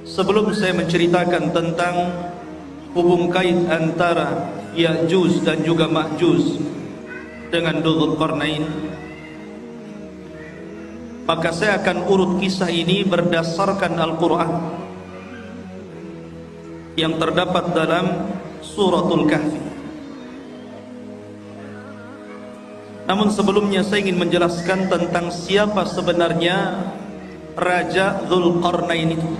Sebelum saya menceritakan tentang hubung kait antara Ya'juj dan juga Ma'juj dengan Dzulqarnain, maka saya akan urut kisah ini berdasarkan Al-Quran yang terdapat dalam Suratul Kahfi. Namun sebelumnya saya ingin menjelaskan tentang siapa sebenarnya Raja Dzulqarnain itu.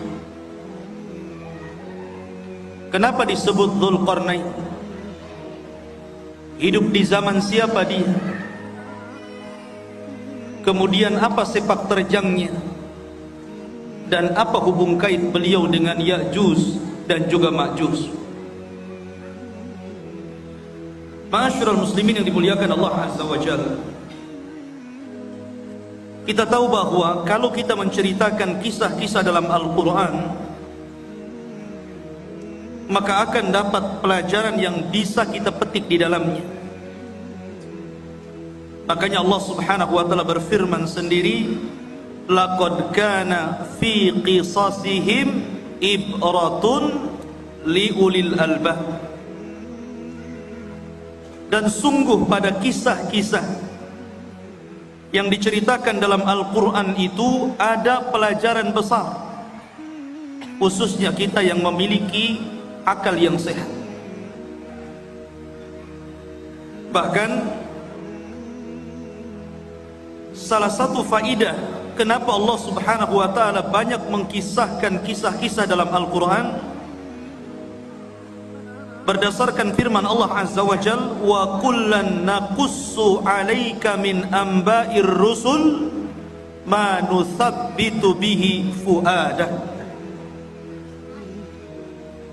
Kenapa disebut Dzulqarnain? Hidup di zaman siapa dia? Kemudian apa sepak terjangnya? Dan apa hubung kait beliau dengan Ya'juj dan juga Ma'juj? Ma'asyiral muslimin yang dimuliakan Allah Azza wa Jalla, kita tahu bahwa kalau kita menceritakan kisah-kisah dalam Al-Quran, maka akan dapat pelajaran yang bisa kita petik di dalamnya. Makanya Allah Subhanahu wa taala berfirman sendiri, laqad kana fi qisasihim ibratun liulil albab. Dan sungguh pada kisah-kisah yang diceritakan dalam Al-Quran itu ada pelajaran besar, khususnya kita yang memiliki akal yang sehat. Bahkan salah satu faidah kenapa Allah Subhanahu wa taala banyak mengkisahkan kisah-kisah dalam Al-Quran, berdasarkan firman Allah Azza wa Jalla, wa kullan naqussu 'alaika min amba'ir rusul ma nuthabbitu bihi fuadah.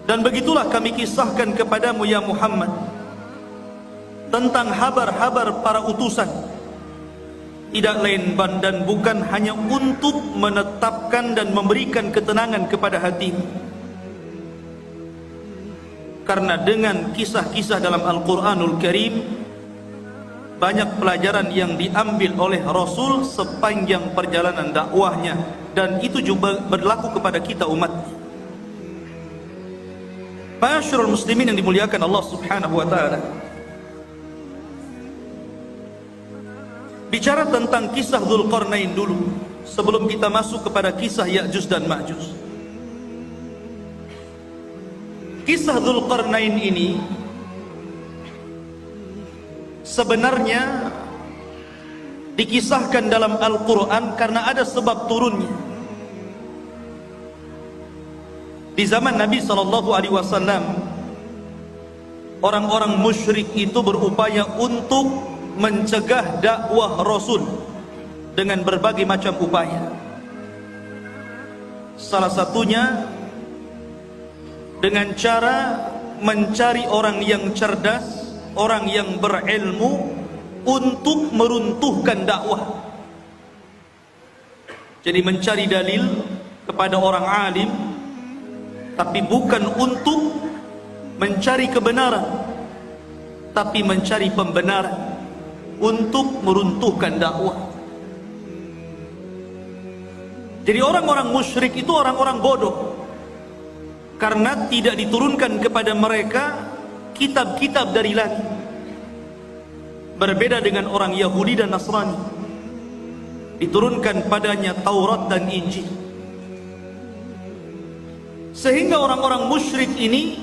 Dan begitulah kami kisahkan kepadamu ya Muhammad tentang habar-habar para utusan, tidak lain dan bukan hanya untuk menetapkan dan memberikan ketenangan kepada hatimu. Karena dengan kisah-kisah dalam Al-Quranul Karim banyak pelajaran yang diambil oleh Rasul sepanjang perjalanan dakwahnya, dan itu juga berlaku kepada kita umatnya. Ma'asyiral muslimin yang dimuliakan Allah Subhanahu wa taala, bicara tentang kisah Dzulqarnain dulu sebelum kita masuk kepada kisah Ya'juj dan Ma'juj. Kisah Dzulqarnain ini sebenarnya dikisahkan dalam Al-Quran karena ada sebab turunnya. Di zaman Nabi SAW, orang-orang musyrik itu berupaya untuk mencegah dakwah Rasul dengan berbagai macam upaya. Salah satunya dengan cara mencari orang yang cerdas, orang yang berilmu untuk meruntuhkan dakwah. Jadi mencari dalil kepada orang alim, tapi bukan untuk mencari kebenaran, tapi mencari pembenaran untuk meruntuhkan dakwah. Jadi orang-orang musyrik itu orang-orang bodoh, karena tidak diturunkan kepada mereka kitab-kitab dari langit. Berbeda dengan orang Yahudi dan Nasrani, diturunkan padanya Taurat dan Injil. Sehingga orang-orang musyrik ini,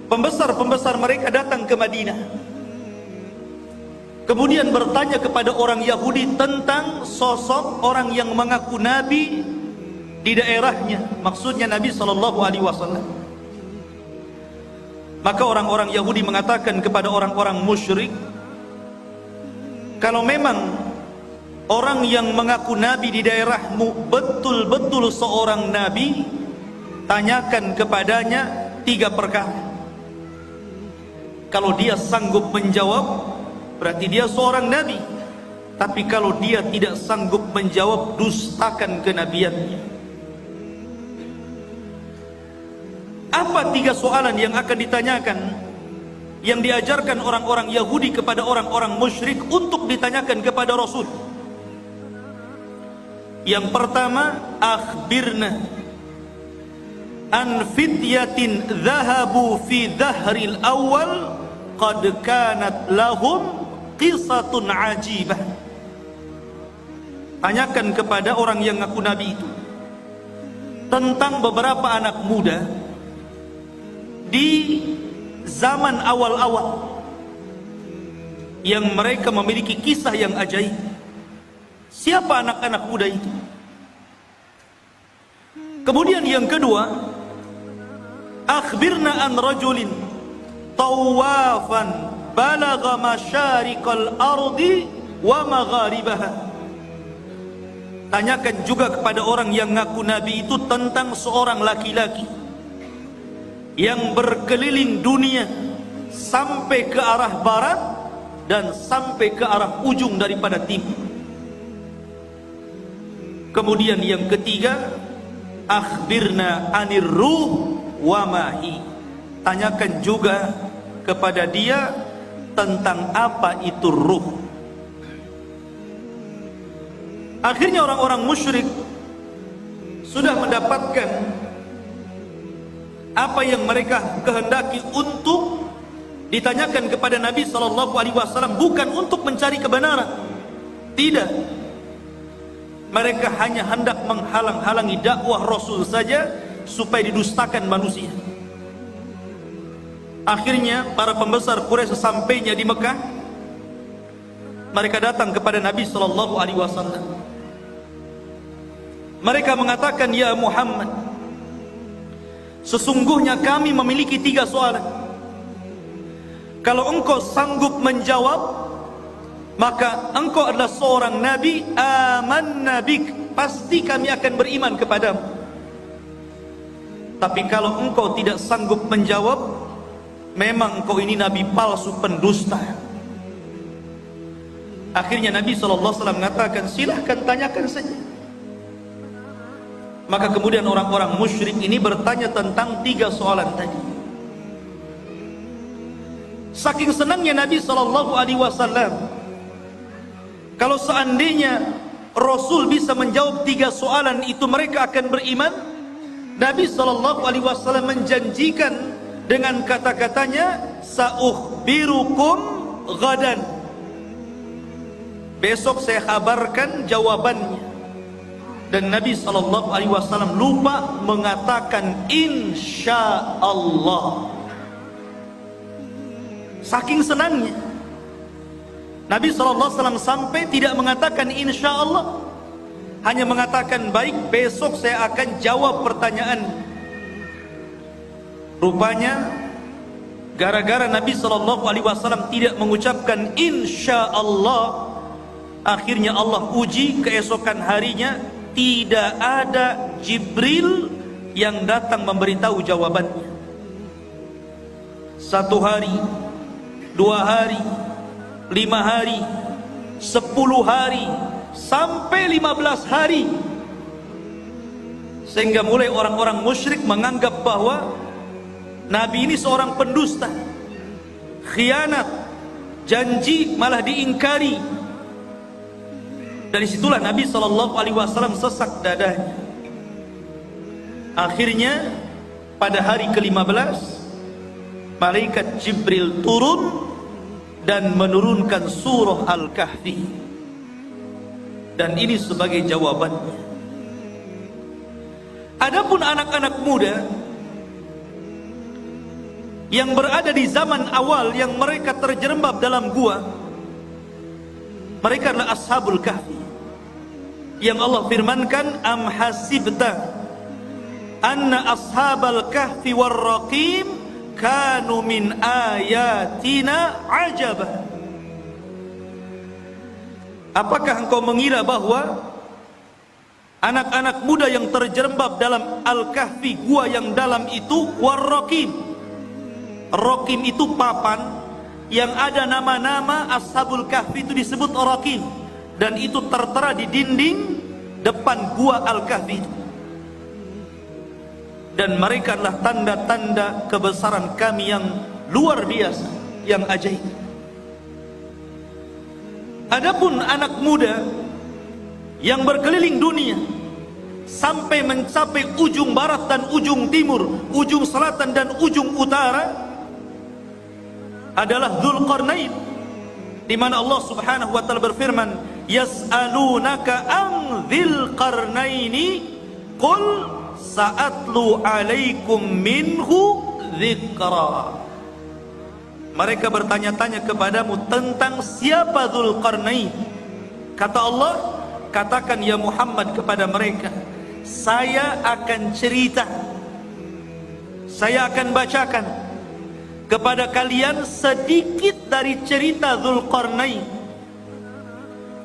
pembesar-pembesar mereka datang ke Madinah, kemudian bertanya kepada orang Yahudi tentang sosok orang yang mengaku nabi di daerahnya, maksudnya Nabi SAW. Maka orang-orang Yahudi mengatakan kepada orang-orang musyrik, kalau memang orang yang mengaku nabi di daerahmu betul-betul seorang nabi, tanyakan kepadanya 3 perkara. Kalau dia sanggup menjawab, berarti dia seorang nabi. Tapi kalau dia tidak sanggup menjawab, dustakan kenabiannya. Apa 3 soalan yang akan ditanyakan, yang diajarkan orang-orang Yahudi kepada orang-orang musyrik untuk ditanyakan kepada Rasul? Yang pertama, akhbirna an fityatin dhahabu fi dhahril awal qad kanat lahum qisatun ajibah. Tanyakan kepada orang yang ngaku nabi itu tentang beberapa anak muda di zaman awal-awal yang mereka memiliki kisah yang ajaib. Siapa anak-anak muda itu? Kemudian yang kedua, akhbirna an rajulin tawafan balagha masyariqal ardi wa magharibaha. Tanyakan juga kepada orang yang ngaku nabi itu tentang seorang laki-laki yang berkeliling dunia sampai ke arah barat dan sampai ke arah ujung daripada timur. Kemudian yang ketiga, akhbirna anir ruh wa mahi. Tanyakan juga kepada dia tentang apa itu ruh. Akhirnya orang-orang musyrik sudah mendapatkan apa yang mereka kehendaki untuk ditanyakan kepada Nabi SAW, bukan untuk mencari kebenaran. Tidak. Mereka hanya hendak menghalang-halangi dakwah Rasul saja supaya didustakan manusia. Akhirnya para pembesar Quraisy sesampainya di Mekah, mereka datang kepada Nabi SAW. Mereka mengatakan, ya Muhammad, sesungguhnya kami memiliki 3 soalan. Kalau engkau sanggup menjawab, maka engkau adalah seorang nabi, amanna bik, pasti kami akan beriman kepadamu. Tapi kalau engkau tidak sanggup menjawab, memang engkau ini nabi palsu, pendusta. Akhirnya Nabi SAW mengatakan, silahkan tanyakan saja. Maka kemudian orang-orang musyrik ini bertanya tentang 3 soalan tadi. Saking senangnya Nabi SAW, kalau seandainya Rasul bisa menjawab 3 soalan itu, mereka akan beriman. Nabi SAW menjanjikan dengan kata-katanya, sa'ukhbirukum ghadan, besok saya kabarkan jawabannya. Dan Nabi SAW lupa mengatakan insya Allah. Saking senangnya Nabi SAW sampai tidak mengatakan insya Allah, hanya mengatakan baik, besok saya akan jawab pertanyaan. Rupanya gara-gara Nabi SAW tidak mengucapkan insya Allah, akhirnya Allah uji keesokan harinya. Tidak ada Jibril yang datang memberitahu jawabannya. 1 hari, 2 hari, 5 hari, 10 hari, sampai 15 hari. Sehingga mulai orang-orang musyrik menganggap bahwa Nabi ini seorang pendusta, khianat, janji malah diingkari. Dari situlah Nabi SAW sesak dadanya. Akhirnya pada hari ke-15 malaikat Jibril turun dan menurunkan surah Al-Kahfi. Dan ini sebagai jawabannya. Adapun anak-anak muda yang berada di zaman awal yang mereka terjerembab dalam gua, mereka adalah Ashabul Kahfi, yang Allah firmankan, am hasibta anna ashabal kahfi warraqim kanu min ayatina ajaba. Apakah engkau mengira bahwa anak-anak muda yang terjerembab dalam Al-Kahfi, gua yang dalam itu, warraqim, raqim itu papan yang ada nama-nama Ashabul Kahfi, itu disebut Raqim, dan itu tertera di dinding depan gua Al-Kahfi. Dan mereka adalah tanda-tanda kebesaran kami yang luar biasa, yang ajaib. Adapun anak muda yang berkeliling dunia sampai mencapai ujung barat dan ujung timur, ujung selatan dan ujung utara adalah Dzulqarnain, di mana Allah Subhanahu wa taala berfirman, yas'alunaka an dzilqarnaini qul sa'atlu 'alaikum minhu dzikra. Mereka bertanya-tanya kepadamu tentang siapa Dzulqarnain. Kata Allah, katakan ya Muhammad kepada mereka, saya akan cerita, saya akan bacakan kepada kalian sedikit dari cerita Dzulqarnain.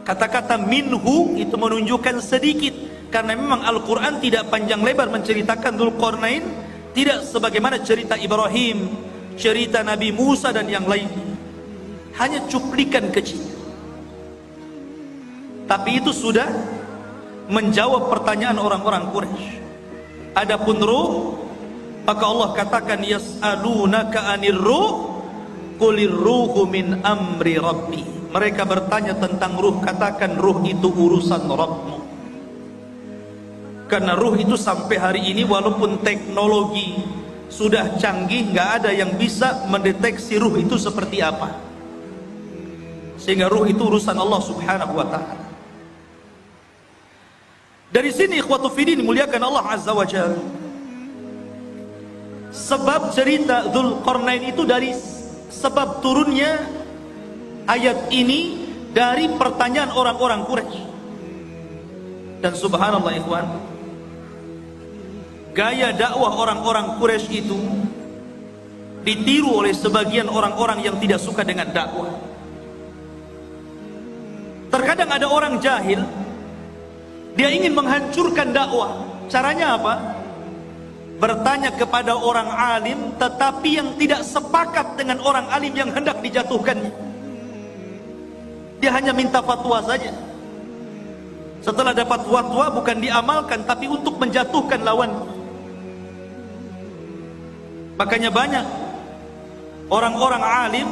Kata-kata minhu itu menunjukkan sedikit, karena memang Al-Quran tidak panjang lebar menceritakan Dzulqarnain, tidak sebagaimana cerita Ibrahim, cerita Nabi Musa dan yang lain, hanya cuplikan kecil. Tapi itu sudah menjawab pertanyaan orang-orang Quraisy. Adapun ruh, maka Allah katakan yas'alunaka 'anir ruh qulir ruhu min amri rabbi. Mereka bertanya tentang ruh, katakan ruh itu urusan Rabbmu. Karena ruh itu sampai hari ini walaupun teknologi sudah canggih, nggak ada yang bisa mendeteksi ruh itu seperti apa. Sehingga ruh itu urusan Allah Subhanahu wa taala. Dari sini ikhwatu fiddin dimuliakan Allah Azza wa Jalla, sebab cerita Dzulqarnain itu dari sebab turunnya ayat ini dari pertanyaan orang-orang Quraisy. Dan subhanallah ikhwan, gaya dakwah orang-orang Quraisy itu ditiru oleh sebagian orang-orang yang tidak suka dengan dakwah. Terkadang ada orang jahil, dia ingin menghancurkan dakwah. Caranya apa? Bertanya kepada orang alim, tetapi yang tidak sepakat dengan orang alim yang hendak dijatuhkannya. Dia hanya minta fatwa saja. Setelah dapat fatwa bukan diamalkan, tapi untuk menjatuhkan lawan. Makanya banyak orang-orang alim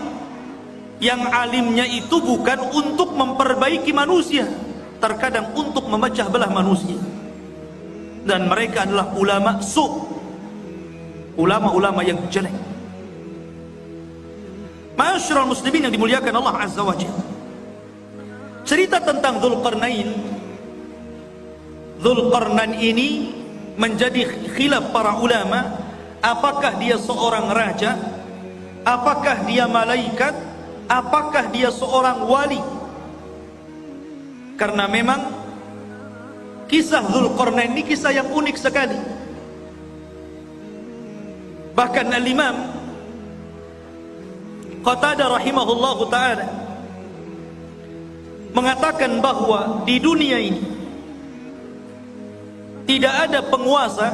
yang alimnya itu bukan untuk memperbaiki manusia, terkadang untuk memecah belah manusia. Dan mereka adalah ulama ulama-ulama yang jelek. Ma'asyiral muslimin yang dimuliakan Allah Azza wa Jalla, cerita tentang Dzulqarnain ini menjadi khilaf para ulama. Apakah dia seorang raja? Apakah dia malaikat? Apakah dia seorang wali? Karena memang kisah Dzulqarnain ini kisah yang unik sekali. Bahkan Al-Imam Qatadah rahimahullahu ta'ala mengatakan bahwa di dunia ini tidak ada penguasa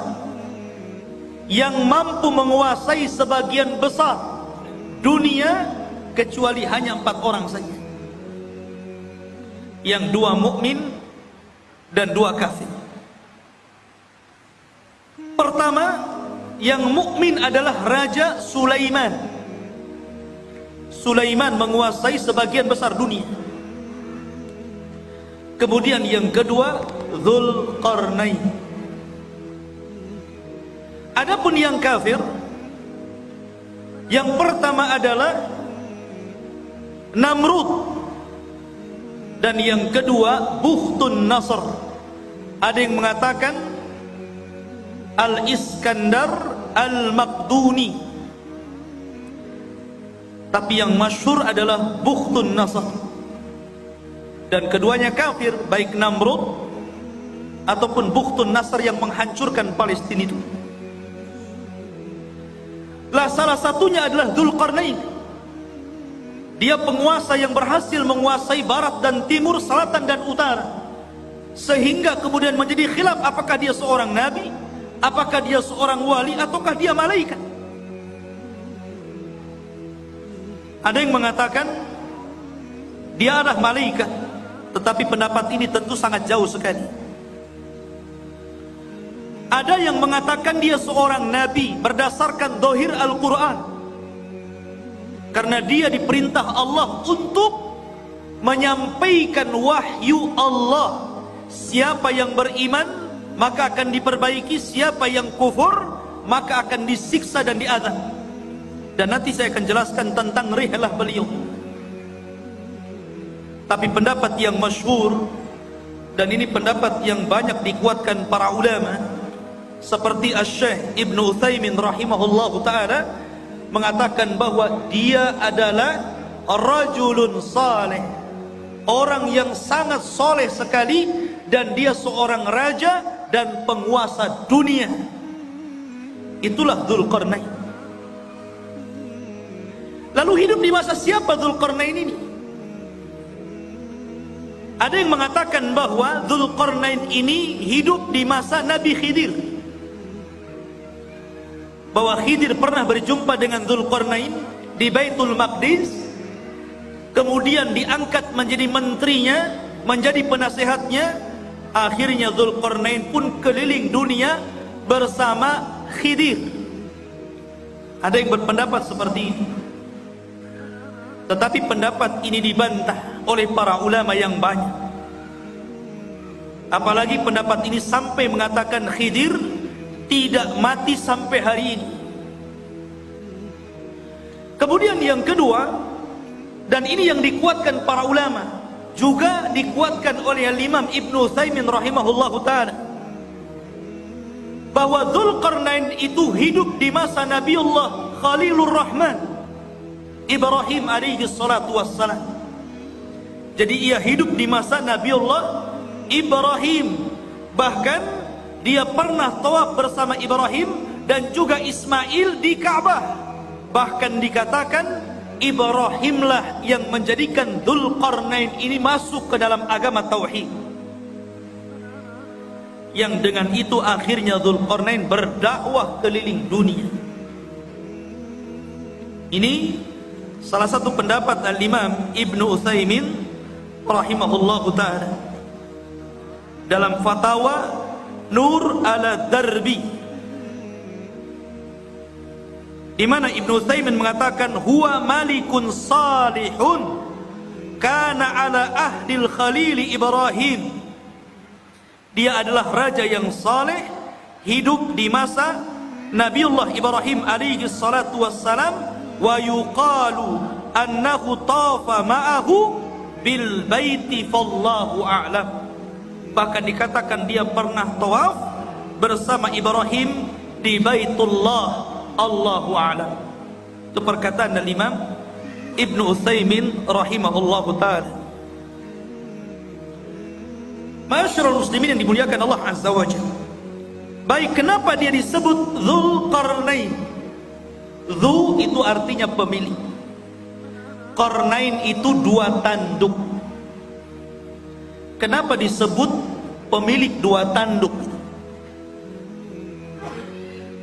yang mampu menguasai sebagian besar dunia kecuali hanya 4 orang saja, yang 2 mukmin dan 2 kafir. Pertama, yang mukmin adalah Raja Sulaiman. Sulaiman menguasai sebagian besar dunia. Kemudian yang kedua, Dzulqarnain. Adapun yang kafir, yang pertama adalah Namrud, dan yang kedua Bukhtun Nasr. Ada yang mengatakan Al-Iskandar Al-Maqduni, tapi yang masyhur adalah Bukhtun Nasr. Dan keduanya kafir, baik Namrud ataupun Bukhtun Nasr yang menghancurkan Palestina itu. Lah salah satunya adalah Dzulqarnain. Dia penguasa yang berhasil menguasai barat dan timur, selatan dan utara, sehingga kemudian menjadi khilaf apakah dia seorang nabi, apakah dia seorang wali, ataukah dia malaikat. Ada yang mengatakan dia adalah malaikat, tetapi pendapat ini tentu sangat jauh sekali. Ada yang mengatakan dia seorang nabi berdasarkan zahir Al-Quran, karena dia diperintah Allah untuk menyampaikan wahyu Allah. Siapa yang beriman maka akan diperbaiki. Siapa yang kufur, maka akan disiksa dan diazab. Dan nanti saya akan jelaskan tentang rihlah beliau. Tapi pendapat yang masyhur, dan ini pendapat yang banyak dikuatkan para ulama, seperti Asy-Syaikh Ibnu Utsaimin rahimahullahu taala, mengatakan bahwa dia adalah rajulun saleh, orang yang sangat soleh sekali, dan dia seorang raja dan penguasa dunia. Itulah Dzulqarnain. Lalu hidup di masa siapa Dzulqarnain ini? Ada yang mengatakan bahwa Dzulqarnain ini hidup di masa Nabi Khidir, bahwa Khidir pernah berjumpa dengan Dzulqarnain di Baitul Maqdis, kemudian diangkat menjadi menterinya, menjadi penasehatnya. Akhirnya Dzulqarnain pun keliling dunia bersama Khidir. Ada yang berpendapat seperti ini, tetapi pendapat ini dibantah oleh para ulama yang banyak. Apalagi pendapat ini sampai mengatakan Khidir tidak mati sampai hari ini. Kemudian yang kedua, dan ini yang dikuatkan para ulama, juga dikuatkan oleh Imam Ibnu Utsaimin rahimahullahu taala, bahwa Dzulqarnain itu hidup di masa Nabiullah Khalilur Rahman Ibrahim alaihi salatu wassalam. Jadi ia hidup di masa Nabiullah Ibrahim. Bahkan dia pernah tawaf bersama Ibrahim dan juga Ismail di Ka'bah. Bahkan dikatakan Ibrahimlah yang menjadikan Dzulqarnain ini masuk ke dalam agama tauhid. Yang dengan itu akhirnya Dzulqarnain berdakwah keliling dunia. Ini salah satu pendapat Al-Imam Ibnu Utsaimin rahimahullahu ta'ala dalam fatwa Nur ala Darbi, di mana Ibnu Utsaimin mengatakan huwa malikun salihun kana ala ahdil khalil Ibrahim. Dia adalah raja yang saleh, hidup di masa Nabiullah Ibrahim alaihi salatu wassalam, wa yuqalu annahu tafa ma'ahu bil baiti fallahu a'lam. Bahkan dikatakan dia pernah tawaf bersama Ibrahim di Baitullah, Allahu a'lam. Itu perkataan dari Imam Ibnu Utsaimin rahimahullahu taala. Ma'asyiral muslimin yang dimuliakan Allah azza wajalla. Baik, kenapa dia disebut Dzulqarnain? Dzu itu artinya pemilik, Qarnain itu dua tanduk. Kenapa disebut pemilik dua tanduk?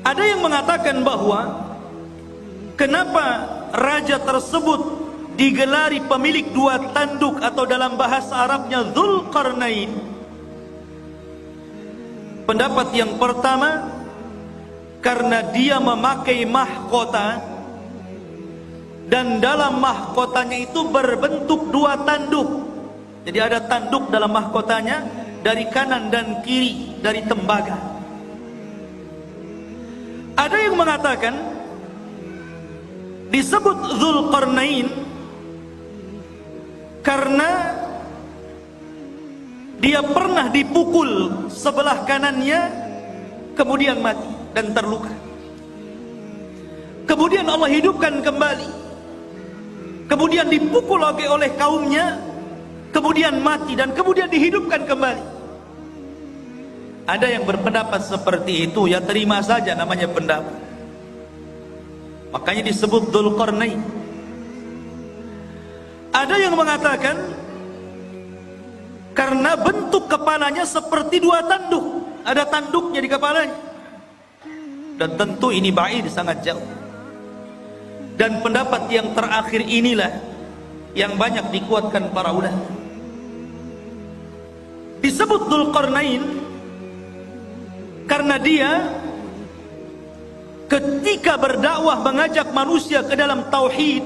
Ada yang mengatakan bahwa kenapa raja tersebut digelari pemilik dua tanduk, atau dalam bahasa Arabnya Dzulqarnain. Pendapat yang pertama, karena dia memakai mahkota, dan dalam mahkotanya itu berbentuk dua tanduk. Jadi ada tanduk dalam mahkotanya dari kanan dan kiri, dari tembaga. Ada yang mengatakan disebut Dzulqarnain karena dia pernah dipukul sebelah kanannya, kemudian mati dan terluka. Kemudian Allah hidupkan kembali, kemudian dipukul lagi oleh kaumnya, kemudian mati, dan kemudian dihidupkan kembali. Ada yang berpendapat seperti itu, ya terima saja, namanya pendapat. Makanya disebut Dzulqarnain. Ada yang mengatakan karena bentuk kepalanya seperti dua tanduk, ada tanduknya di kepalanya. Dan tentu ini ba'id, sangat jauh. Dan pendapat yang terakhir inilah yang banyak dikuatkan para ulama. Disebut Dzulqarnain karena dia ketika berdakwah mengajak manusia ke dalam tauhid,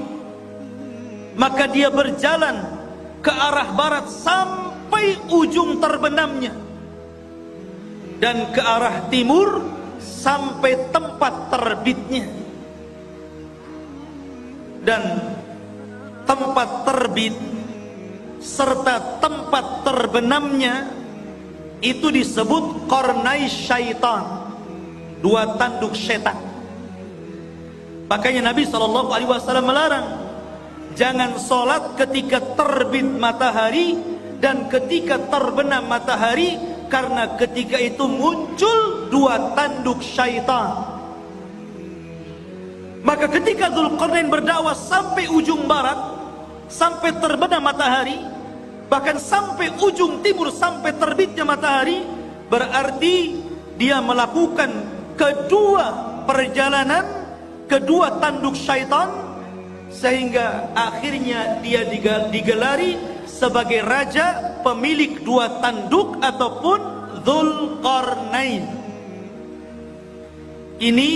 maka dia berjalan ke arah barat sampai ujung terbenamnya. dan ke arah timur sampai tempat terbitnya. Dan tempat terbit serta tempat terbenamnya itu disebut qarnai syaitan, dua tanduk setan. Makanya Nabi SAW melarang jangan sholat ketika terbit matahari dan ketika terbenam matahari, karena ketika itu muncul dua tanduk syaitan. Maka ketika Dzulqarnain berdakwah sampai ujung barat, sampai terbenam matahari, bahkan sampai ujung timur, sampai terbitnya matahari, berarti dia melakukan kedua perjalanan, kedua tanduk syaitan, sehingga akhirnya dia digelari sebagai raja pemilik dua tanduk ataupun Dzulqarnain. Ini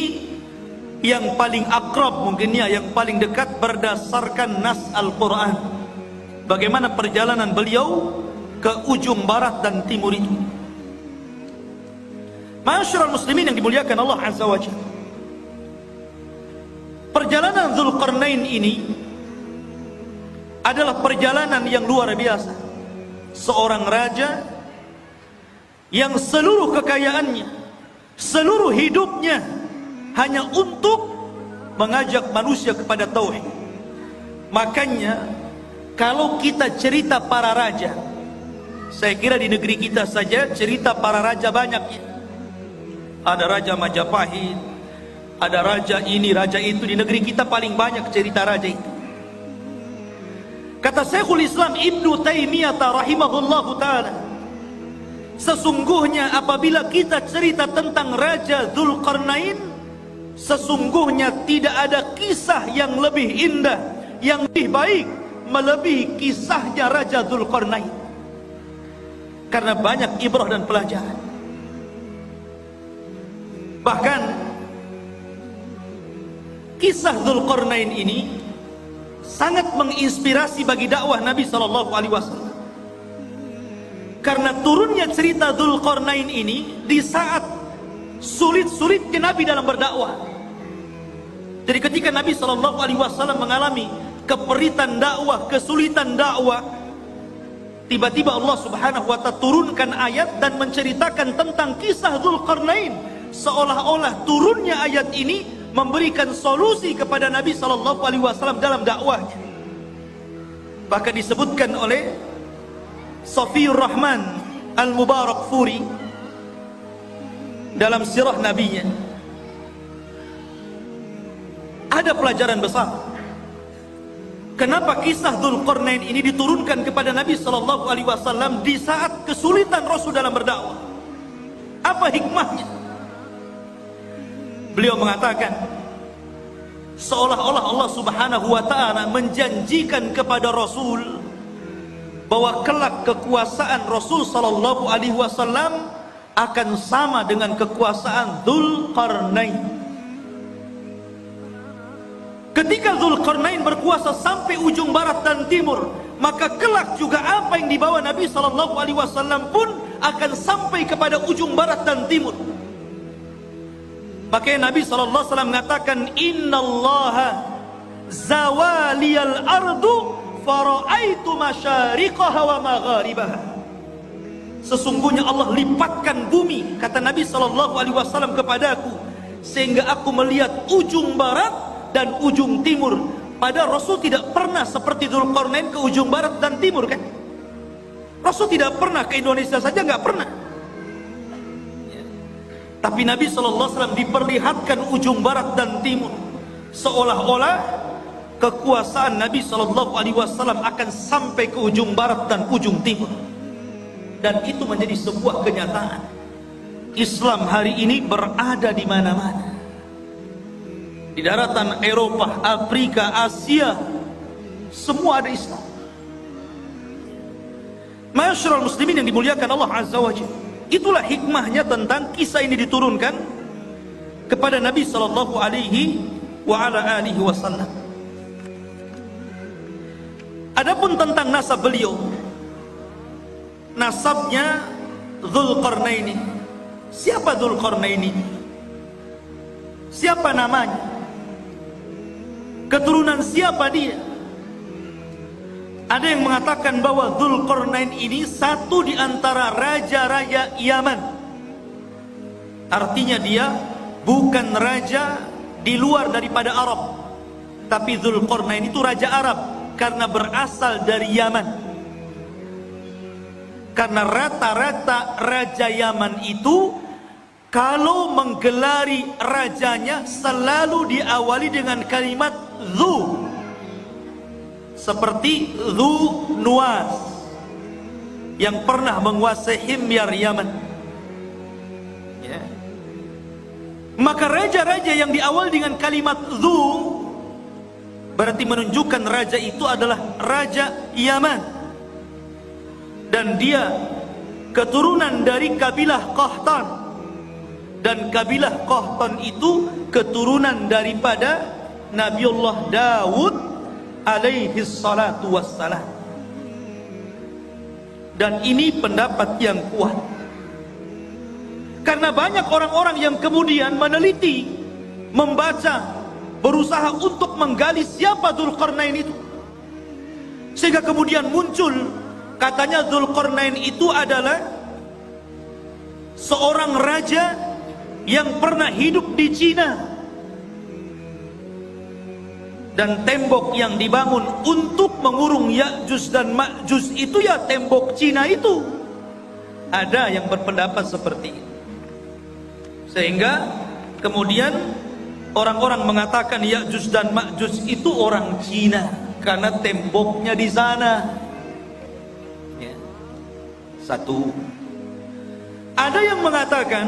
yang paling akrab mungkinnya, yang paling dekat berdasarkan nas Al-Quran, bagaimana perjalanan beliau ke ujung barat dan timur itu. Ma'asyiral muslimin yang dimuliakan Allah Azza wa Jalla, perjalanan Dzulqarnain ini adalah perjalanan yang luar biasa. Seorang raja yang seluruh kekayaannya, seluruh hidupnya hanya untuk mengajak manusia kepada tauhid. Makanya kalau kita cerita para raja, saya kira di negeri kita saja cerita para raja banyak ya. Ada Raja Majapahit, ada raja ini, raja itu. Di negeri kita paling banyak cerita raja itu. Kata Syekhul Islam Ibnu Taimiyah rahimahullahu ta'ala, sesungguhnya apabila kita cerita tentang Raja Dzulqarnain, sesungguhnya tidak ada kisah yang lebih indah, yang lebih baik melebihi kisahnya Raja Dzulqarnain, karena banyak ibrah dan pelajaran. Bahkan kisah Dzulqarnain ini sangat menginspirasi bagi dakwah Nabi SAW, karena turunnya cerita Dzulqarnain ini di saat sulit-sulitnya Nabi dalam berdakwah. Jadi ketika Nabi SAW mengalami keperitan dakwah, kesulitan dakwah, tiba-tiba Allah Subhanahu wa ta'ala turunkan ayat dan menceritakan tentang kisah Dzulqarnain, seolah-olah turunnya ayat ini memberikan solusi kepada Nabi SAW dalam dakwahnya. Bahkan disebutkan oleh Safiyur Rahman Al-Mubarakfuri dalam sirah nabinya, ada pelajaran besar. Kenapa kisah Dzulqarnain ini diturunkan kepada Nabi SAW di saat kesulitan Rasul dalam berdakwah? Apa hikmahnya? Beliau mengatakan, seolah-olah Allah Subhanahu wa ta'ala menjanjikan kepada Rasul bahwa kelak kekuasaan Rasul sallallahu alaihi wasallam akan sama dengan kekuasaan Dzulqarnain. Ketika Dzulqarnain berkuasa sampai ujung barat dan timur, maka kelak juga apa yang dibawa Nabi sallallahu alaihi wasallam pun akan sampai kepada ujung barat dan timur. Makanya Nabi SAW mengatakan, innallaha zawaliyal ardu fara'aitu masyariqaha wa magharibaha. Sesungguhnya Allah lipatkan bumi, kata Nabi SAW kepadaku, sehingga aku melihat ujung barat dan ujung timur. Padahal Rasul tidak pernah seperti Dzulqarnain ke ujung barat dan timur kan. Rasul tidak pernah ke Indonesia saja, nggak pernah. Tapi Nabi SAW diperlihatkan ujung barat dan timur, seolah-olah kekuasaan Nabi SAW akan sampai ke ujung barat dan ujung timur. Dan itu menjadi sebuah kenyataan. Islam hari ini berada di mana-mana, di daratan Eropa, Afrika, Asia, semua ada Islam. Ma'asyiral muslimin yang dimuliakan Allah Azza wa Jalla, itulah hikmahnya tentang kisah ini diturunkan kepada Nabi sallallahu alaihi wasallam. Adapun tentang nasab beliau, nasabnya Dzulqarnain, Siapa Dzulqarnain ini? Siapa namanya? Keturunan siapa dia? Ada yang mengatakan bahwa Dzulqarnain ini satu di antara raja-raja Yaman. Artinya dia bukan raja di luar daripada Arab, tapi Dzulqarnain itu raja Arab karena berasal dari Yaman. Karena rata-rata raja Yaman itu kalau menggelari rajanya selalu diawali dengan kalimat Dzu, seperti Dzu Nuwas yang pernah menguasai Himyar Yaman, ya. Maka raja-raja yang diawali dengan kalimat Dzu berarti menunjukkan raja itu adalah raja Yaman, dan dia keturunan dari kabilah Qahtan, dan kabilah Qahtan itu keturunan daripada Nabiullah Daud alaihi salatu wassalam. Dan ini pendapat yang kuat karena banyak orang-orang yang kemudian meneliti, membaca, berusaha untuk menggali siapa Dzulqarnain itu, sehingga kemudian muncul katanya Dzulqarnain itu adalah seorang raja yang pernah hidup di Cina, dan tembok yang dibangun untuk mengurung Ya'juj dan Ma'juj itu ya tembok Cina itu. Ada yang berpendapat seperti itu, sehingga kemudian orang-orang mengatakan Ya'juj dan Ma'juj itu orang Cina karena temboknya di sana. Satu. Ada yang mengatakan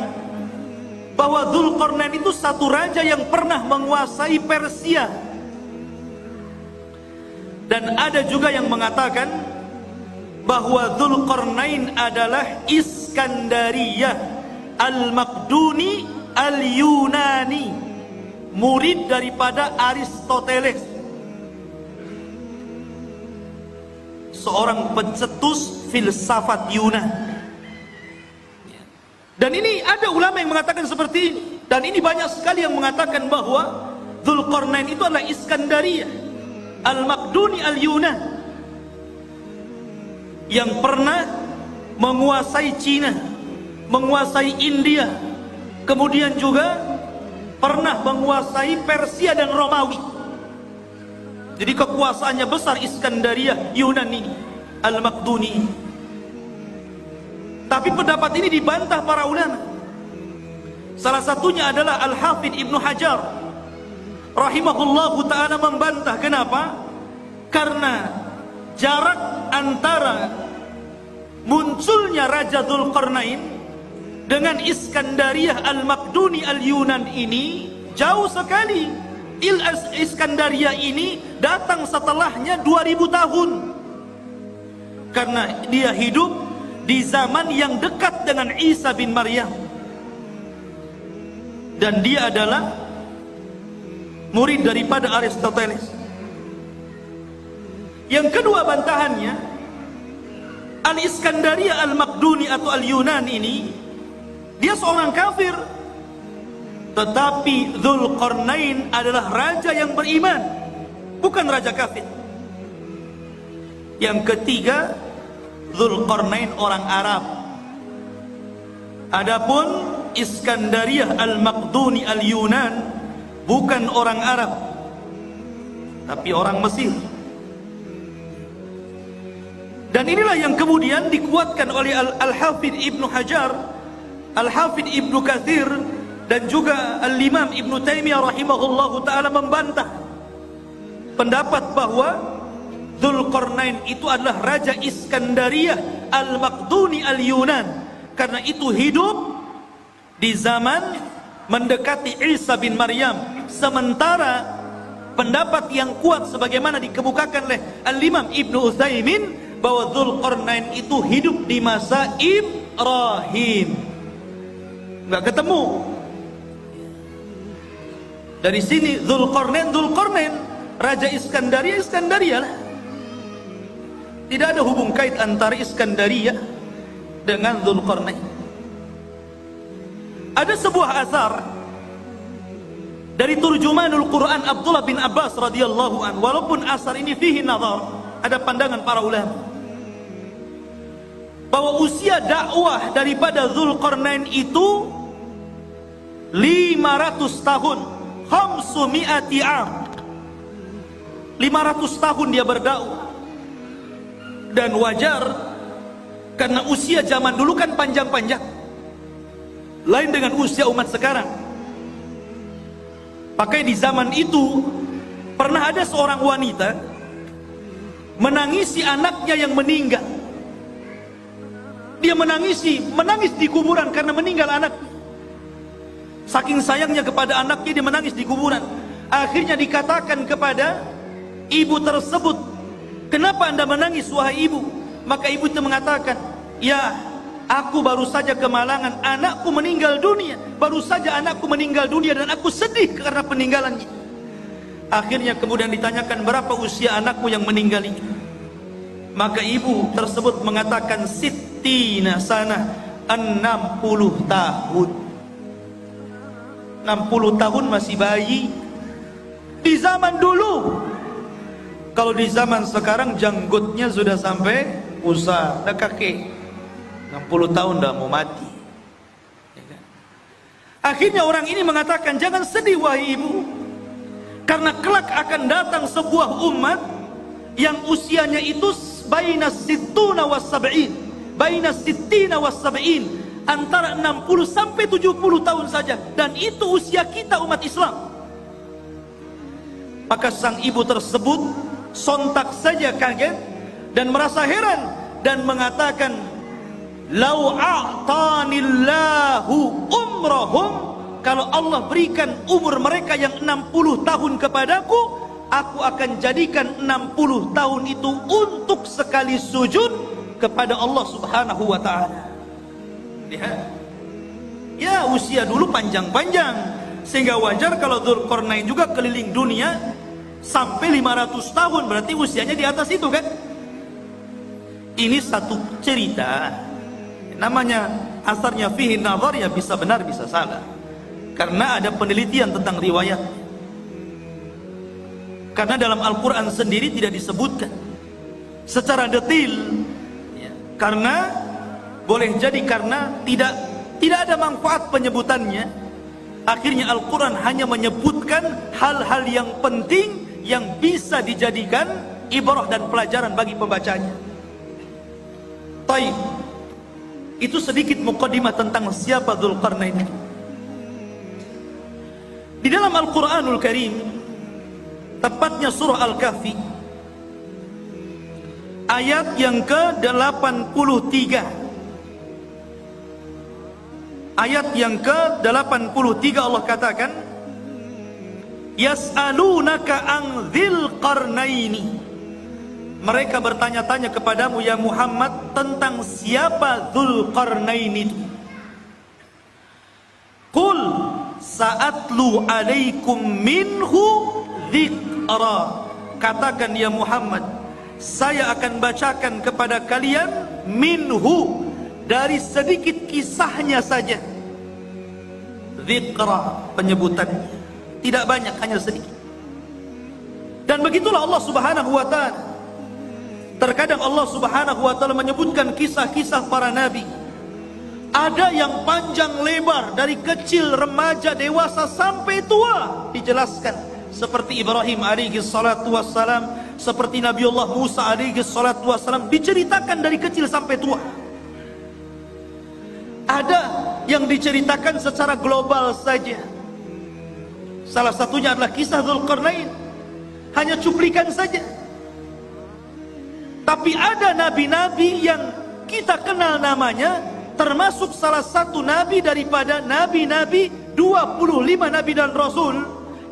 bahwa Dzulqarnain itu satu raja yang pernah menguasai Persia. Dan ada juga yang mengatakan bahwa Dzulqarnain adalah Iskandariyah Al-Maqduni Al-Yunani, murid daripada Aristoteles, seorang pencetus filsafat Yunan. Dan ini ada ulama yang mengatakan seperti ini, dan ini banyak sekali yang mengatakan bahwa Dzulqarnain itu adalah Iskandariyah Al-Maqduni Al-Yunan yang pernah menguasai Cina, menguasai India, kemudian juga pernah menguasai Persia dan Romawi. Jadi kekuasaannya besar Iskandariyah Yunan ini, Al-Maqduni. Tapi pendapat ini dibantah para ulama. Salah satunya adalah Al-Hafidh Ibnu Hajar rahimahullahu ta'ala membantah. Kenapa? Karena jarak antara munculnya Raja Dzulqarnain dengan Iskandariyah Al-Maqduni Al-Yunan ini jauh sekali. Iskandariyah ini datang setelahnya 2000 tahun, karena dia hidup di zaman yang dekat dengan Isa bin Maryam, dan dia adalah murid daripada Aristoteles. Yang kedua bantahannya, Al-Iskandariyah Al-Maqduni atau Al-Yunan ini dia seorang kafir, tetapi Dzulqarnain adalah raja yang beriman, bukan raja kafir. Yang ketiga, Dzulqarnain orang Arab. Adapun Iskandariyah Al-Maqduni Al-Yunan bukan orang Arab, tapi orang Mesir. Dan inilah yang kemudian dikuatkan oleh Al-Hafidh Ibnu Hajar, Al-Hafidh Ibnu Katsir, dan juga Al-Imam Ibnu Taimiyah rahimahullahu ta'ala membantah pendapat bahwa Dzulqarnain itu adalah Raja Iskandariyah Al-Maqduni Al-Yunan, karena itu hidup di zaman mendekati Isa bin Maryam. Sementara pendapat yang kuat sebagaimana dikemukakan oleh Al-Imam Ibnu Utsaimin bahwa Dzulqarnain itu hidup di masa Ibrahim. Enggak ketemu. Dari sini Dzulqarnain Raja Iskandariyah lah. Tidak ada hubung kait antara Iskandariyah dengan Dzulqarnain. Ada sebuah asar dari turjumanul Quran Abdullah bin Abbas radhiyallahu an, walaupun asar ini fihi nazar, ada pandangan para ulama bahwa usia dakwah daripada Dzulqarnain itu 500 tahun, 500 am. 500 tahun dia berdakwah. Dan wajar karena usia zaman dulu kan panjang-panjang, lain dengan usia umat sekarang. Pakai di zaman itu pernah ada seorang wanita menangisi anaknya yang meninggal. Dia menangis di kuburan karena meninggal anak. Saking sayangnya kepada anaknya, dia menangis di kuburan. Akhirnya dikatakan kepada ibu tersebut, "Kenapa Anda menangis wahai ibu?" Maka ibu itu mengatakan, "Ya, aku baru saja kemalangan, anakku meninggal dunia. Baru saja anakku meninggal dunia dan aku sedih karena peninggalannya." Akhirnya kemudian ditanyakan, "Berapa usia anakmu yang meninggal itu?" Maka ibu tersebut mengatakan, "Sittina sana, 60 tahun." 60 tahun masih bayi di zaman dulu. Kalau di zaman sekarang janggutnya sudah sampai usaha, dah kakek 60 tahun dah mau mati. Akhirnya orang ini mengatakan, "Jangan sedih wahai ibu, karena kelak akan datang sebuah umat yang usianya itu baina sittuna was sab'in, baina sittina was sab'in, antara 60 sampai 70 tahun saja, dan itu usia kita umat Islam." Maka sang ibu tersebut sontak saja kaget dan merasa heran dan mengatakan, "Lau a'tanillahu umrahum," kalau Allah berikan umur mereka yang 60 tahun kepadaku, aku akan jadikan 60 tahun itu untuk sekali sujud kepada Allah Subhanahu wa ta'ala. Lihat, ya usia dulu panjang-panjang, sehingga wajar kalau Dzulqarnain juga keliling dunia sampai 500 tahun, berarti usianya di atas itu kan. Ini satu cerita, namanya asarnya fihi nazar, ya bisa benar bisa salah, karena ada penelitian tentang riwayat. Karena dalam Al-Quran sendiri tidak disebutkan secara detail ya, karena boleh jadi karena tidak ada manfaat penyebutannya. Akhirnya Al-Quran hanya menyebutkan hal-hal yang penting yang bisa dijadikan ibrah dan pelajaran bagi pembacanya. Taib, itu sedikit muqaddimah tentang siapa Dzulqarnain. Di dalam Al-Quranul Karim, tepatnya surah Al-Kahfi, ayat yang ke-83, ayat yang ke-83 Allah katakan, "Yas'alunaka an dzil qarnaini." Mereka bertanya-tanya kepadamu ya Muhammad tentang siapa Dzulqarnain itu. Qul sa'atlu alaikum minhu dzikra. Katakan ya Muhammad, saya akan bacakan kepada kalian minhu, dari sedikit kisahnya saja. Dzikra, penyebutannya tidak banyak, hanya sedikit. Dan begitulah Allah Subhanahu wa ta'ala. Terkadang Allah Subhanahu wa ta'ala menyebutkan kisah-kisah para nabi. Ada yang panjang lebar, dari kecil, remaja, dewasa sampai tua dijelaskan. Seperti Ibrahim alaihi salatu wassalam, seperti Nabiullah Musa alaihi salatu wassalam, diceritakan dari kecil sampai tua. Ada yang diceritakan secara global saja. Salah satunya adalah kisah Dzulqarnain, hanya cuplikan saja. Tapi ada nabi-nabi yang kita kenal namanya, termasuk salah satu nabi daripada nabi-nabi 25 nabi dan rasul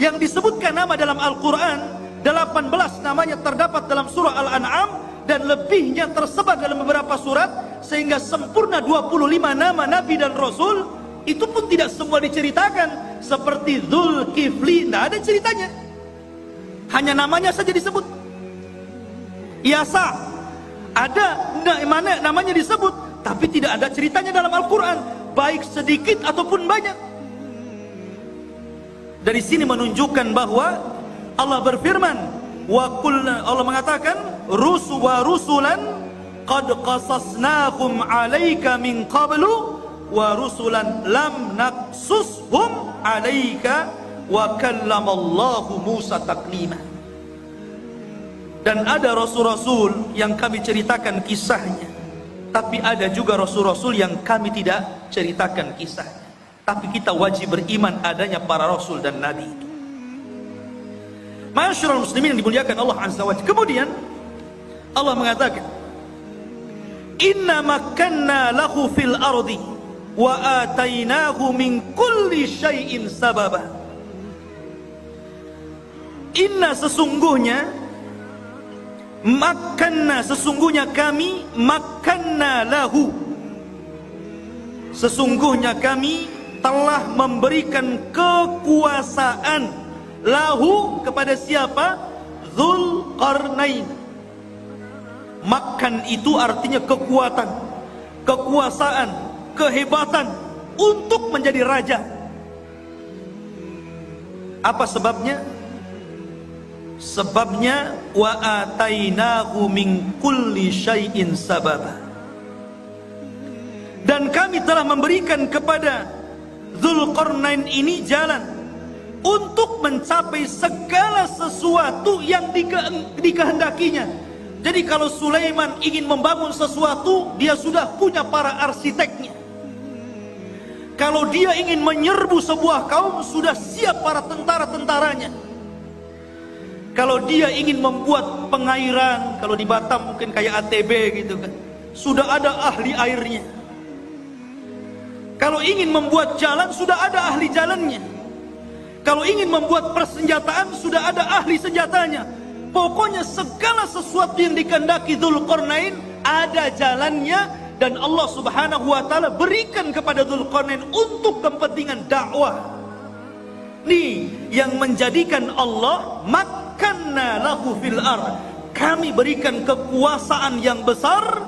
yang disebutkan nama dalam Al-Quran. 18 namanya terdapat dalam surah Al-An'am, dan lebihnya tersebar dalam beberapa surat, sehingga sempurna 25 nama nabi dan rasul. Itu pun tidak semua diceritakan. Seperti Dzulkifli, tidak ada ceritanya, hanya namanya saja disebut. Yasa, ada namanya disebut, tapi tidak ada ceritanya dalam Al-Quran. baik sedikit ataupun banyak. Dari sini menunjukkan bahwa Allah berfirman, Allah mengatakan, rusulan qad qasasnahum 'alaika min qablu wa rusulan lam naqsushum 'alaika wa kallamallahu Musa taklima. Dan ada rasul-rasul yang kami ceritakan kisahnya, tapi ada juga rasul-rasul yang kami tidak ceritakan kisahnya. Tapi kita wajib beriman adanya para rasul dan nabi itu. Ma'asyiral muslimin yang dimuliakan Allah Azza wa Jalla. Kemudian Allah mengatakan, inna makkanna lahu fil ardi wa atainahu min kulli syai'in sababa. Inna sesungguhnya sesungguhnya kami makanna lahu, sesungguhnya kami telah memberikan kekuasaan lahu kepada siapa? Dzulqarnain. Makan itu artinya kekuatan, kekuasaan, kehebatan untuk menjadi raja. Apa sebabnya? Sebabnya wa atainahu min kulli syai'in sababa. Dan kami telah memberikan kepada Dzulqarnain ini jalan untuk mencapai segala sesuatu yang dikehendakinya. Jadi kalau Sulaiman ingin membangun sesuatu, dia sudah punya para arsiteknya. Kalau dia ingin menyerbu sebuah kaum, sudah siap para tentara-tentaranya. Kalau dia ingin membuat pengairan, kalau di Batam mungkin kayak ATB gitu kan, sudah ada ahli airnya. Kalau ingin membuat jalan, sudah ada ahli jalannya. Kalau ingin membuat persenjataan, sudah ada ahli senjatanya. Pokoknya segala sesuatu yang dikehendaki Dzulqarnain ada jalannya, dan Allah Subhanahu wa taala berikan kepada Dzulqarnain untuk kepentingan dakwah. Nih yang menjadikan Allah makanna lahu fil ard. Kami berikan kekuasaan yang besar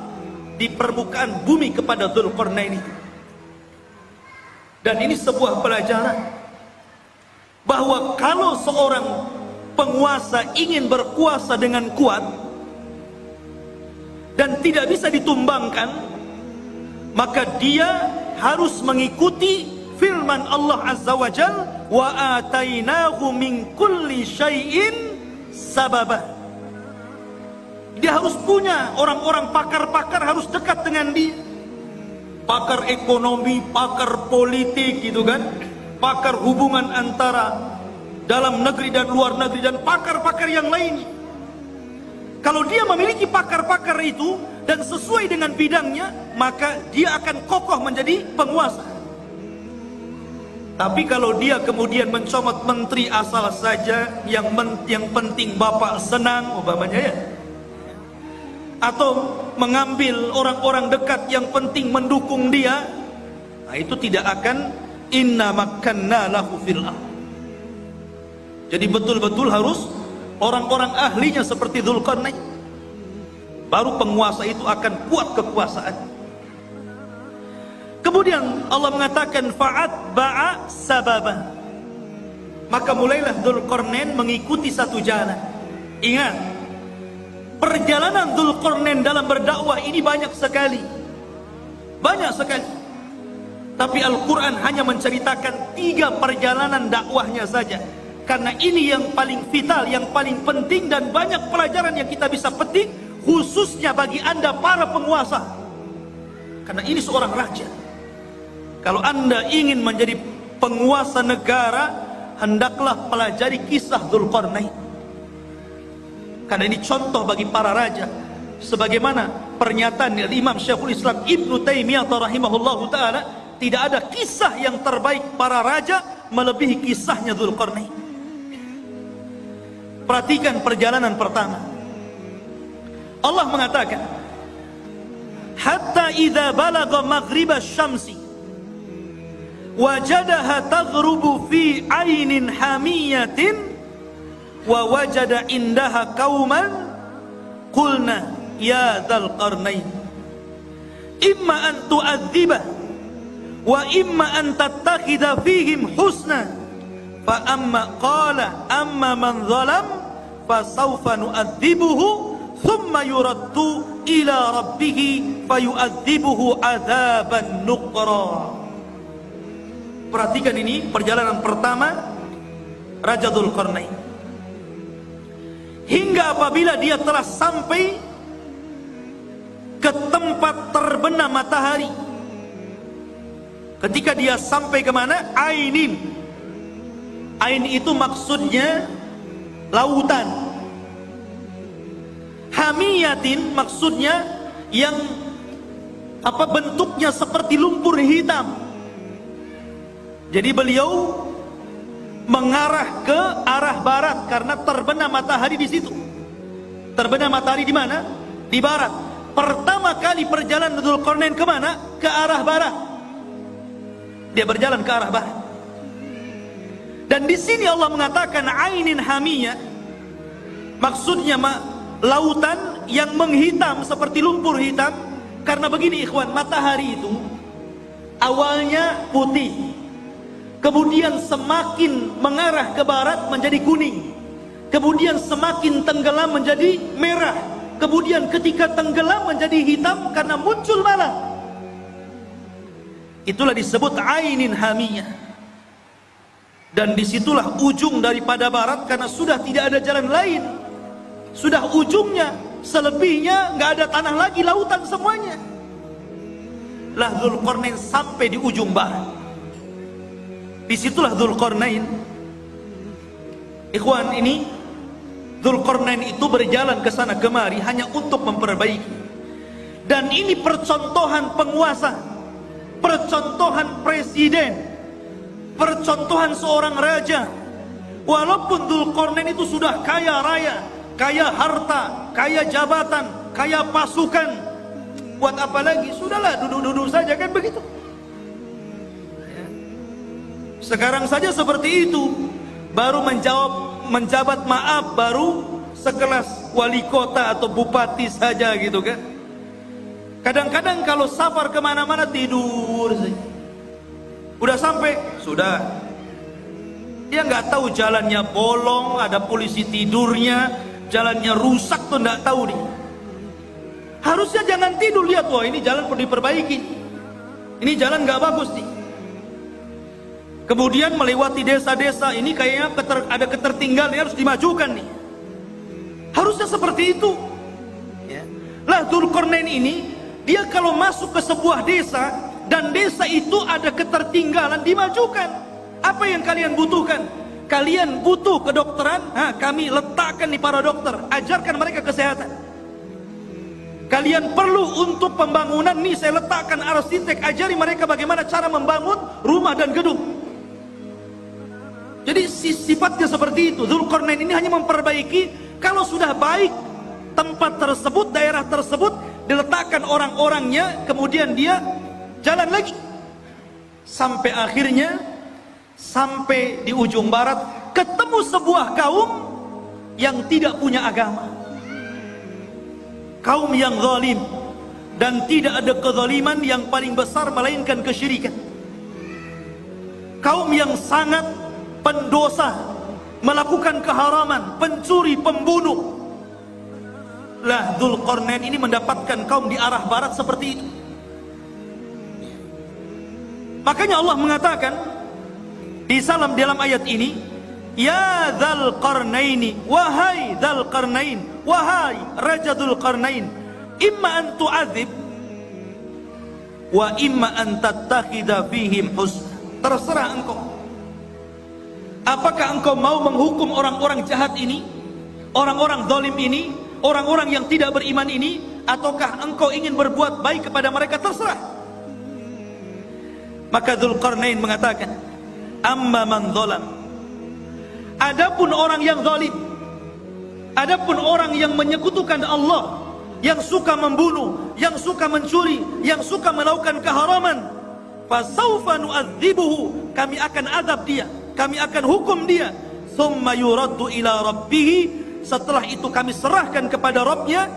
di permukaan bumi kepada Dzulqarnain itu. Dan ini sebuah pelajaran bahwa kalau seorang penguasa ingin berkuasa dengan kuat dan tidak bisa ditumbangkan, maka dia harus mengikuti firman Allah Azza wa Jalla, wa atainahu min kulli syai'in sababa. Dia harus punya orang-orang pakar-pakar, harus dekat dengan dia. Pakar ekonomi, pakar politik gitu kan, pakar hubungan antara dalam negeri dan luar negeri, dan pakar-pakar yang lainnya. Kalau dia memiliki pakar-pakar itu dan sesuai dengan bidangnya, maka dia akan kokoh menjadi penguasa. Tapi kalau dia kemudian mencomot menteri asal saja, yang penting bapak senang umpamanya ya, atau mengambil orang-orang dekat yang penting mendukung dia, nah itu tidak akan inna makanna lahu fil ard. Jadi betul-betul harus orang-orang ahlinya seperti Dzulqarnain, baru penguasa itu akan kuat kekuasaan. Kemudian Allah mengatakan fa'atba'a sababa, maka mulailah Dzulqarnain mengikuti satu jalan. Ingat, perjalanan Dzulqarnain dalam berdakwah ini banyak sekali. Tapi Al-Quran hanya menceritakan 3 perjalanan dakwahnya saja, karena ini yang paling vital, yang paling penting, dan banyak pelajaran yang kita bisa petik, khususnya bagi Anda para penguasa. Karena ini seorang raja. Kalau Anda ingin menjadi penguasa negara, hendaklah pelajari kisah Dzulqarnain. Karena ini contoh bagi para raja. Sebagaimana pernyataan Imam Syekhul Islam Ibnu Taimiyah rahimahullahu ta'ala, tidak ada kisah yang terbaik para raja melebihi kisahnya Dzulqarnain. Perhatikan perjalanan pertama. Allah mengatakan, hatta idza balagha maghriba syamsi wajadaha taghrubu fi ainin hamiyatin wa wajada indaha qauman qulna ya Dzulqarnain imma an tu'adzibah wa imma an tattakhidha fihim husna fa amma qala amma man zalam fa sawfa nu'adzibuhu thumma yuraddu ila rabbih fayu'adzibuhu adzaban nuqra. Perhatikan ini perjalanan pertama Raja Dzulqarnain, hingga apabila dia telah sampai ke tempat terbenam matahari. Ketika dia sampai ke mana? Ainin. Ain itu maksudnya lautan. Hamiyatin maksudnya yang bentuknya seperti lumpur hitam. Jadi beliau mengarah ke arah barat karena terbenam matahari di situ. Terbenam matahari di mana? Di barat. Pertama kali perjalanan Dzulqarnain ke mana? Ke arah barat. Dia berjalan ke arah barat. Dan di sini Allah mengatakan ainin hamiyah, maksudnya lautan yang menghitam seperti lumpur hitam. Karena begini ikhwan, matahari itu awalnya putih, kemudian semakin mengarah ke barat menjadi kuning, kemudian semakin tenggelam menjadi merah, kemudian ketika tenggelam menjadi hitam karena muncul malam. Itulah disebut ainin hamiyah. Dan disitulah ujung daripada barat, karena sudah tidak ada jalan lain, sudah ujungnya. Selebihnya nggak ada tanah lagi, lautan semuanya. Lah Dzulqarnain sampai di ujung barat. Disitulah Dzulqarnain, ikhwan, ini Dzulqarnain itu berjalan ke sana kemari hanya untuk memperbaiki. Dan ini percontohan penguasa, percontohan presiden, percontohan seorang raja. Walaupun Dzulqarnain itu sudah kaya raya, kaya harta, kaya jabatan, kaya pasukan, buat apa lagi? Sudahlah, duduk-duduk saja, kan begitu. Sekarang saja seperti itu, baru menjabat maaf, baru sekelas wali kota atau bupati saja gitu kan. Kadang-kadang kalau safar kemana-mana tidur saja. Udah sampai, sudah. Dia nggak tahu jalannya bolong, ada polisi tidurnya, jalannya rusak tuh nggak tahu nih. Harusnya jangan tidur, lihat, wah ini jalan perlu diperbaiki, ini jalan nggak bagus nih. Kemudian melewati desa-desa, ini kayaknya ada ketertinggalan, ini harus dimajukan nih. Harusnya seperti itu. Ya. Lah Dzulqarnain ini, dia kalau masuk ke sebuah desa dan desa itu ada ketertinggalan, dimajukan. Apa yang kalian butuhkan? Kalian butuh kedokteran? Kami letakkan di para dokter, ajarkan mereka kesehatan. Kalian perlu untuk pembangunan, nih saya letakkan arsitek, ajari mereka bagaimana cara membangun rumah dan gedung. Jadi sifatnya seperti itu. Dzulqarnain ini hanya memperbaiki. Kalau sudah baik tempat tersebut, daerah tersebut, diletakkan orang-orangnya, kemudian dia jalan lagi sampai akhirnya sampai di ujung barat, ketemu sebuah kaum yang tidak punya agama, kaum yang zalim, dan tidak ada kezaliman yang paling besar melainkan kesyirikan. Kaum yang sangat pendosa, melakukan keharaman, pencuri, pembunuh. Lah Dzulqarnain ini mendapatkan kaum di arah barat seperti itu. Makanya Allah mengatakan di dalam ayat ini, ya Dzulqarnaini, wahai Dzulqarnain, wahai Raja Dzulqarnain, imma an tu'adzib wa imma an tattakhidha fihim husna. Terserah engkau. Apakah engkau mau menghukum orang-orang jahat ini, orang-orang zalim ini, orang-orang yang tidak beriman ini, ataukah engkau ingin berbuat baik kepada mereka? Terserah. Maka Dzulqarnain mengatakan, amma man zalam, adapun orang yang zalim, adapun orang yang menyekutukan Allah, yang suka membunuh, yang suka mencuri, yang suka melakukan keharaman, fasawfa nu'adzibuhu, kami akan azab dia, kami akan hukum dia, thumma yuraddu ila rabbih, setelah itu kami serahkan kepada Rabbnya,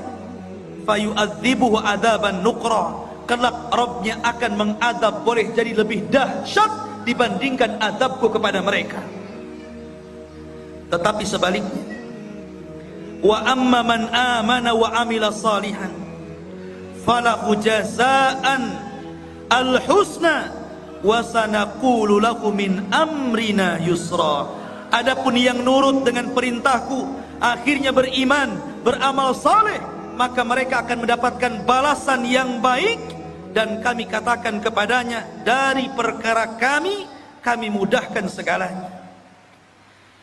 fayu'adzibuhu adzaban nuqra, kelak Rabbnya akan mengadab boleh jadi lebih dahsyat dibandingkan adabku kepada mereka. Tetapi sebaliknya, wa amma man amana wa amila salihan falahu jazaan al-husna wa sanaqulu lahu min amrina yusra. Adapun yang nurut dengan perintahku, akhirnya beriman, beramal saleh, maka mereka akan mendapatkan balasan yang baik, dan kami katakan kepadanya, dari perkara kami mudahkan segalanya.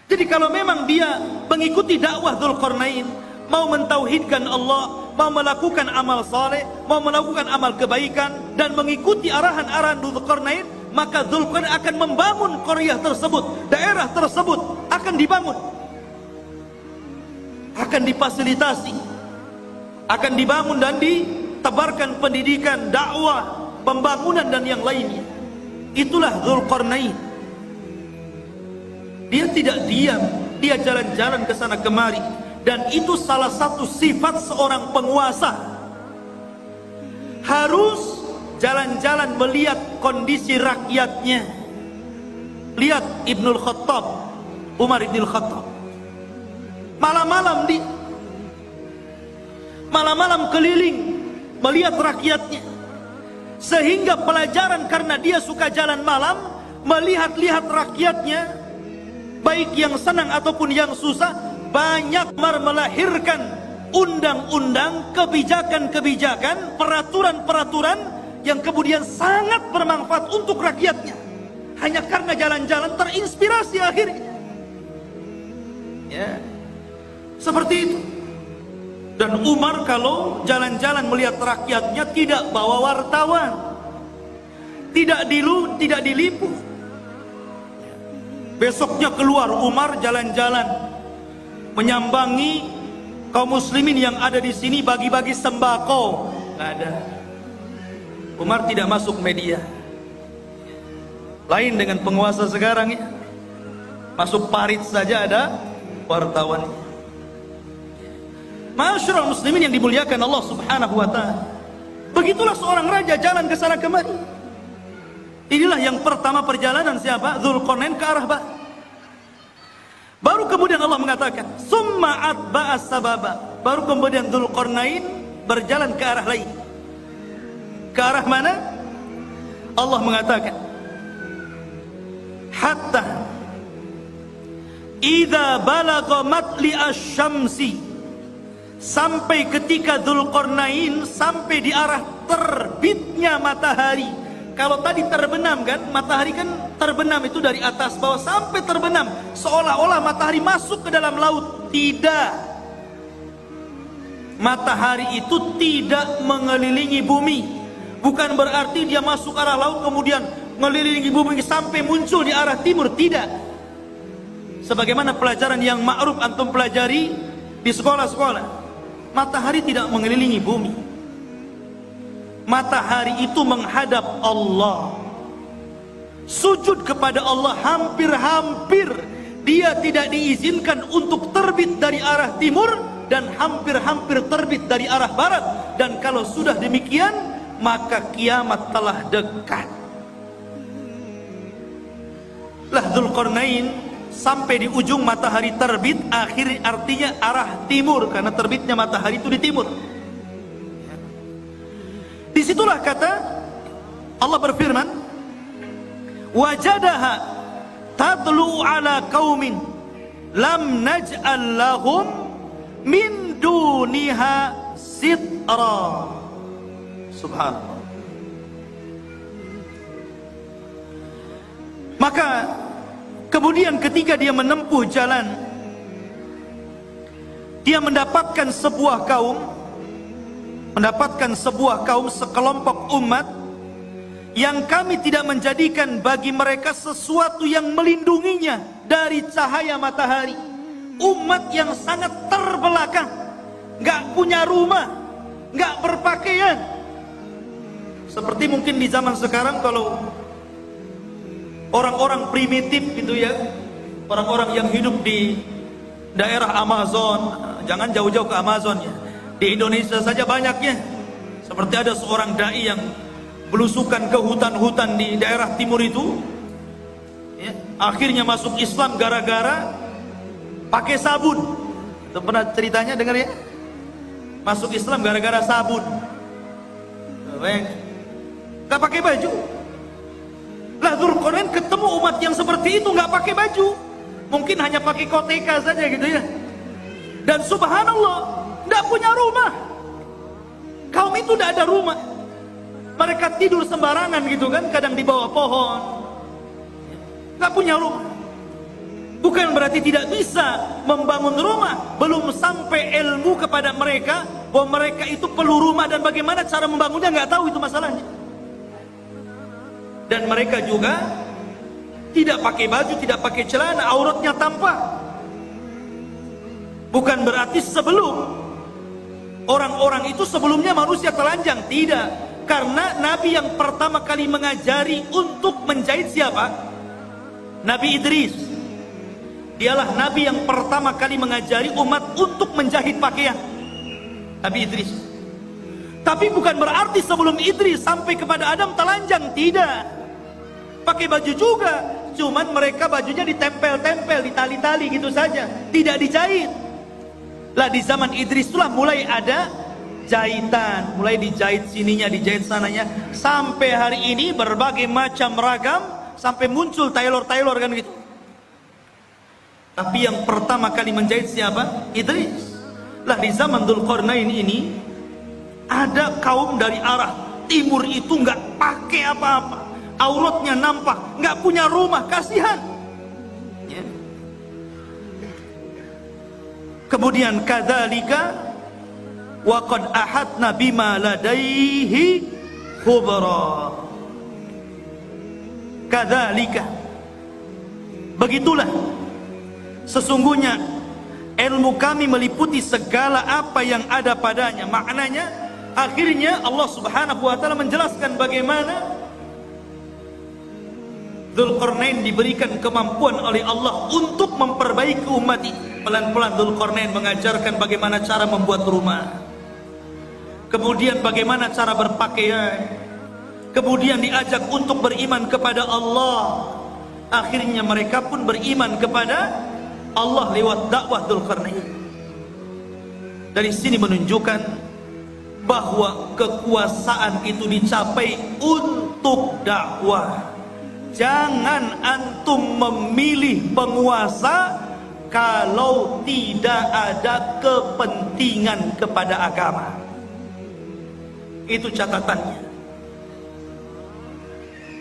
Jadi kalau memang dia mengikuti dakwah Dzulqarnain, mau mentauhidkan Allah, mau melakukan amal saleh, mau melakukan amal kebaikan, dan mengikuti arahan-arahan Dzulqarnain, maka Dzulqarnain akan membangun qaryah tersebut, daerah tersebut akan dibangun, akan difasilitasi, akan dibangun dan ditebarkan pendidikan, dakwah, pembangunan dan yang lainnya. Itulah Dzulqarnain. Dia tidak diam, dia jalan-jalan ke sana kemari, dan itu salah satu sifat seorang penguasa. Harus jalan-jalan melihat kondisi rakyatnya. Lihat Ibnul Khattab, Umar Ibnul Khattab, malam-malam keliling melihat rakyatnya, sehingga pelajaran karena dia suka jalan malam, melihat-lihat rakyatnya, baik yang senang ataupun yang susah, banyak melahirkan undang-undang, kebijakan-kebijakan, peraturan-peraturan yang kemudian sangat bermanfaat untuk rakyatnya. Hanya karena jalan-jalan terinspirasi akhirnya. Ya, seperti itu. Dan Umar kalau jalan-jalan melihat rakyatnya tidak bawa wartawan, tidak diliput. Besoknya keluar Umar jalan-jalan menyambangi kaum muslimin yang ada di sini, bagi-bagi sembako. Nggak ada. Umar tidak masuk media. Lain dengan penguasa sekarang ya. Masuk parit saja ada wartawan. Masyarul muslimin yang dimuliakan Allah Subhanahu wa taala. Begitulah seorang raja jalan ke sana kemari. Inilah yang pertama perjalanan siapa? Dzulqarnain ke arah barat. Baru kemudian Allah mengatakan, summa atba'a sababa. Baru kemudian Dzulqarnain berjalan ke arah lain. Ke arah mana? Allah mengatakan, hatta idza balagha matli'asy syamsi, sampai ketika Dzulqarnain sampai di arah terbitnya matahari. Kalau tadi terbenam kan, matahari kan terbenam itu dari atas bawah sampai terbenam, seolah-olah matahari masuk ke dalam laut. Tidak. Matahari itu tidak mengelilingi bumi. Bukan berarti dia masuk arah laut kemudian mengelilingi bumi sampai muncul di arah timur. Tidak. Sebagaimana pelajaran yang ma'ruf antum pelajari di sekolah-sekolah, matahari tidak mengelilingi bumi. Matahari itu menghadap Allah, sujud kepada Allah hampir-hampir. Dia tidak diizinkan untuk terbit dari arah timur dan hampir-hampir terbit dari arah barat. Dan kalau sudah demikian, maka kiamat telah dekat. Lah Dzulqarnain sampai di ujung matahari terbit, akhir artinya arah timur, karena terbitnya matahari itu di timur. Disitulah kata Allah berfirman, wajadaha tadlu ala qaumin lam naj'al lahum min duniha sitra. Subhanallah. Maka kemudian ketika dia menempuh jalan, dia mendapatkan sebuah kaum, sekelompok umat yang kami tidak menjadikan bagi mereka sesuatu yang melindunginya dari cahaya matahari. Umat yang sangat terbelakang, gak punya rumah, gak berpakaian. Seperti mungkin di zaman sekarang kalau orang-orang primitif gitu ya, orang-orang yang hidup di daerah Amazon, jangan jauh-jauh ke Amazon ya, di Indonesia saja banyaknya. Seperti ada seorang dai yang belusukan ke hutan-hutan di daerah timur itu, ya, akhirnya masuk Islam gara-gara pakai sabun. Itu pernah ceritanya dengar ya? Masuk Islam gara-gara sabun. Gak pakai baju. Lah Dzulqarnain ketemu umat yang seperti itu gak pakai baju. Mungkin hanya pakai koteka saja gitu ya. Dan subhanallah, gak punya rumah. Kaum itu gak ada rumah. Mereka tidur sembarangan gitu kan, kadang di bawah pohon. Gak punya rumah. Bukan berarti tidak bisa membangun rumah. Belum sampai ilmu kepada mereka bahwa mereka itu perlu rumah dan bagaimana cara membangunnya, nggak tahu itu masalahnya. Dan mereka juga tidak pakai baju, tidak pakai celana, auratnya tampak. Bukan berarti sebelum orang-orang itu sebelumnya manusia telanjang, tidak. Karena Nabi yang pertama kali mengajari untuk menjahit siapa? Nabi Idris. Dialah Nabi yang pertama kali mengajari umat untuk menjahit pakaian. Nabi Idris. Tapi bukan berarti sebelum Idris sampai kepada Adam telanjang, tidak. Pakai baju juga, cuman mereka bajunya ditempel-tempel, ditali-tali gitu saja, tidak dijahit. Lah di zaman Idris itulah mulai ada jahitan, mulai dijahit sininya, dijahit sananya, sampai hari ini berbagai macam ragam, sampai muncul tailor-tailor kan gitu. Tapi yang pertama kali menjahit siapa? Idris. Lah di zaman Dzulqarnain ini ada kaum dari arah timur itu nggak pakai apa-apa, auratnya nampak, nggak punya rumah, kasihan. Ya. Kemudian kadzalika wa qad ahadna bima ladaihi khubra. Kadzalika, begitulah sesungguhnya ilmu kami meliputi segala apa yang ada padanya. Maknanya akhirnya Allah Subhanahu wa taala menjelaskan bagaimana Dzulqarnain diberikan kemampuan oleh Allah untuk memperbaiki umat ini. Pelan-pelan Dzulqarnain mengajarkan bagaimana cara membuat rumah, kemudian bagaimana cara berpakaian, kemudian diajak untuk beriman kepada Allah. Akhirnya mereka pun beriman kepada Allah lewat dakwah Dzulqarnain. Dari sini menunjukkan bahwa kekuasaan itu dicapai untuk dakwah. Jangan antum memilih penguasa kalau tidak ada kepentingan kepada agama. Itu catatannya.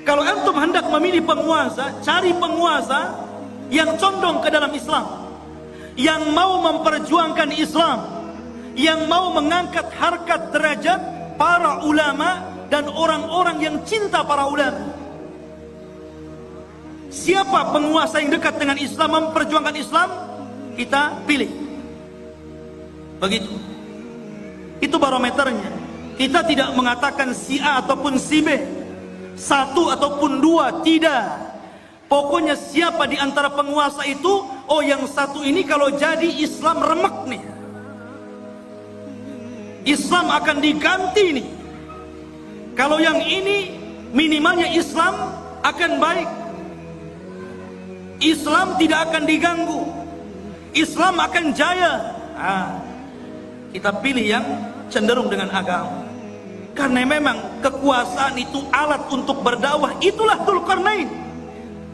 Kalau antum hendak memilih penguasa, cari penguasa yang condong ke dalam Islam, yang mau memperjuangkan Islam, yang mau mengangkat harkat derajat para ulama dan orang-orang yang cinta para ulama. Siapa penguasa yang dekat dengan Islam, memperjuangkan Islam, kita pilih. Begitu. Itu barometernya. Kita tidak mengatakan si A ataupun si B, satu ataupun dua, tidak. Pokoknya siapa di antara penguasa itu, oh yang satu ini kalau jadi Islam remek nih, Islam akan diganti nih. Kalau yang ini minimalnya Islam akan baik, Islam tidak akan diganggu, Islam akan jaya. Kita pilih yang cenderung dengan agama. Karena memang kekuasaan itu alat untuk berdakwah. Itulah Dzulqarnain.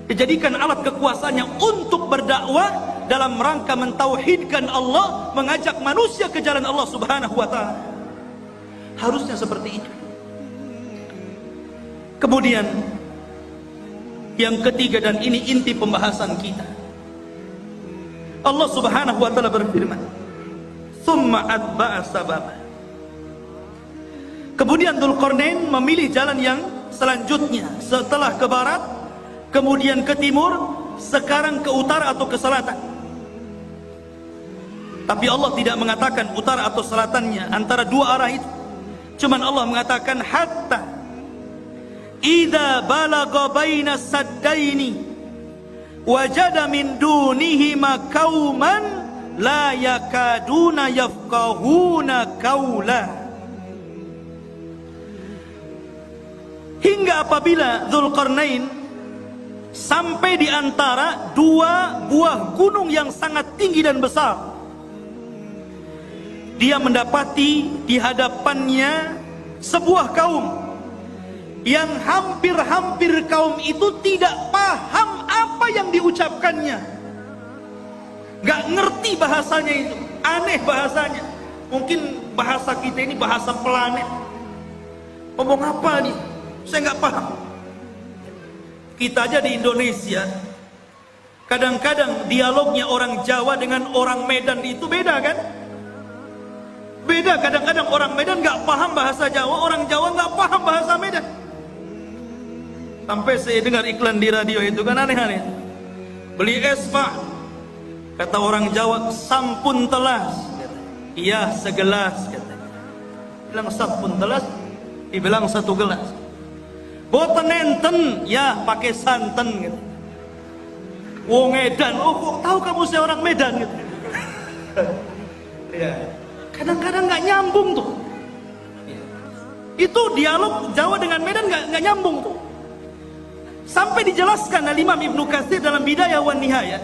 Dijadikan alat kekuasaannya untuk berdakwah dalam rangka mentauhidkan Allah, mengajak manusia ke jalan Allah Subhanahu wa taala. Harusnya seperti itu. Kemudian yang ketiga, dan ini inti pembahasan kita, Allah Subhanahu wa taala berfirman, "Tsumma atba'a sababa." Kemudian Dzulqarnain memilih jalan yang selanjutnya, setelah ke barat, kemudian ke timur, sekarang ke utara atau ke selatan. Tapi Allah tidak mengatakan utara atau selatannya, antara dua arah itu. Cuman Allah mengatakan hatta idza balagha baina saddaini wajada min dunihima qauman la yakaduna yafqahuna qaula. Hingga apabila Dzulqarnain sampai di antara dua buah gunung yang sangat tinggi dan besar, dia mendapati di hadapannya sebuah kaum yang hampir-hampir kaum itu tidak paham apa yang diucapkannya, gak ngerti bahasanya itu, aneh bahasanya. Mungkin bahasa kita ini bahasa planet, ngomong apa nih, saya gak paham. Kita aja di Indonesia, kadang-kadang dialognya orang Jawa dengan orang Medan itu beda kan? Beda, kadang-kadang orang Medan gak paham bahasa Jawa, orang Jawa gak paham bahasa Medan. Sampai saya dengar iklan di radio itu kan aneh-aneh. Beli es pak, kata orang Jawa, sampun telas. Iya segelas katanya. Bilang sampun telas, dibilang satu gelas. Boten enten, ya pakai santen gitu. Wong Medan, oh kok tahu kamu saya orang Medan gitu. Ya. Kadang-kadang nggak nyambung tuh. Itu dialog Jawa dengan Medan nggak nyambung tuh. Sampai dijelaskan oleh Imam Ibnu Katsir dalam Bidayah wan Nihayah,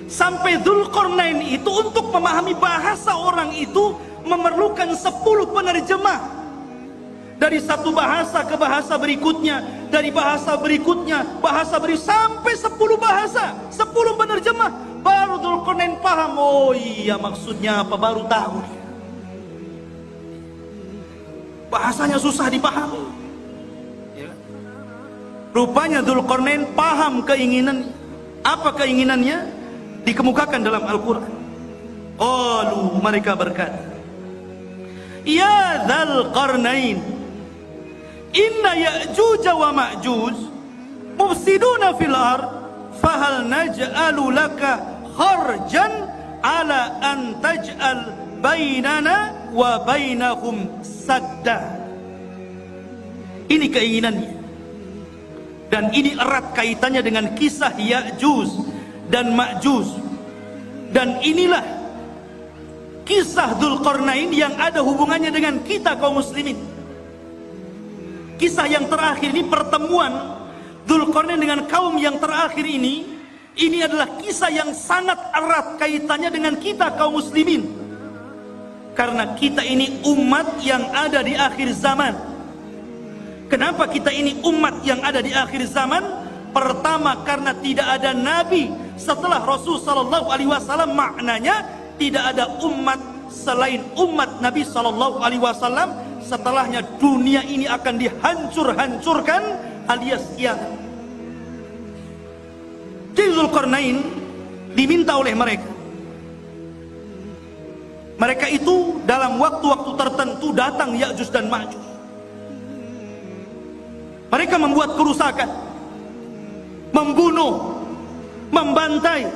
sampai Dzulqarnain itu untuk memahami bahasa orang itu memerlukan 10 penerjemah. Dari satu bahasa ke bahasa berikutnya, dari bahasa berikutnya, sampai 10 bahasa, 10 penerjemah. Baru Dzulqarnain paham, oh iya maksudnya apa, baru tahu. Bahasanya susah dipahami. Rupanya Dzulqarnain paham keinginan. Apa keinginannya? Dikemukakan dalam Al-Quran. Qalu, mereka berkata, ya Dzulqarnain, inna Ya'juj wa Ma'juj mufsiduna fil ard, fahal naj'alu laka kharjan ala an taj'al bainana wa bainahum sadda. Ini keinginannya. Dan ini erat kaitannya dengan kisah Ya'juj dan Ma'juj. Dan inilah kisah Dzulqarnain yang ada hubungannya dengan kita kaum muslimin. Kisah yang terakhir ini, pertemuan Dzulqarnain dengan kaum yang terakhir ini adalah kisah yang sangat erat kaitannya dengan kita kaum muslimin. Karena kita ini umat yang ada di akhir zaman. Kenapa kita ini umat yang ada di akhir zaman? Pertama, karena tidak ada nabi setelah Rasul sallallahu alaihi wasallam. Maknanya tidak ada umat selain umat Nabi sallallahu alaihi wasallam. Setelahnya dunia ini akan dihancur-hancurkan alias kiamat. Jadi Dzulqarnain diminta oleh mereka. Mereka itu dalam waktu-waktu tertentu datang Ya'juj dan Ma'juj. Mereka membuat kerusakan, membunuh, membantai,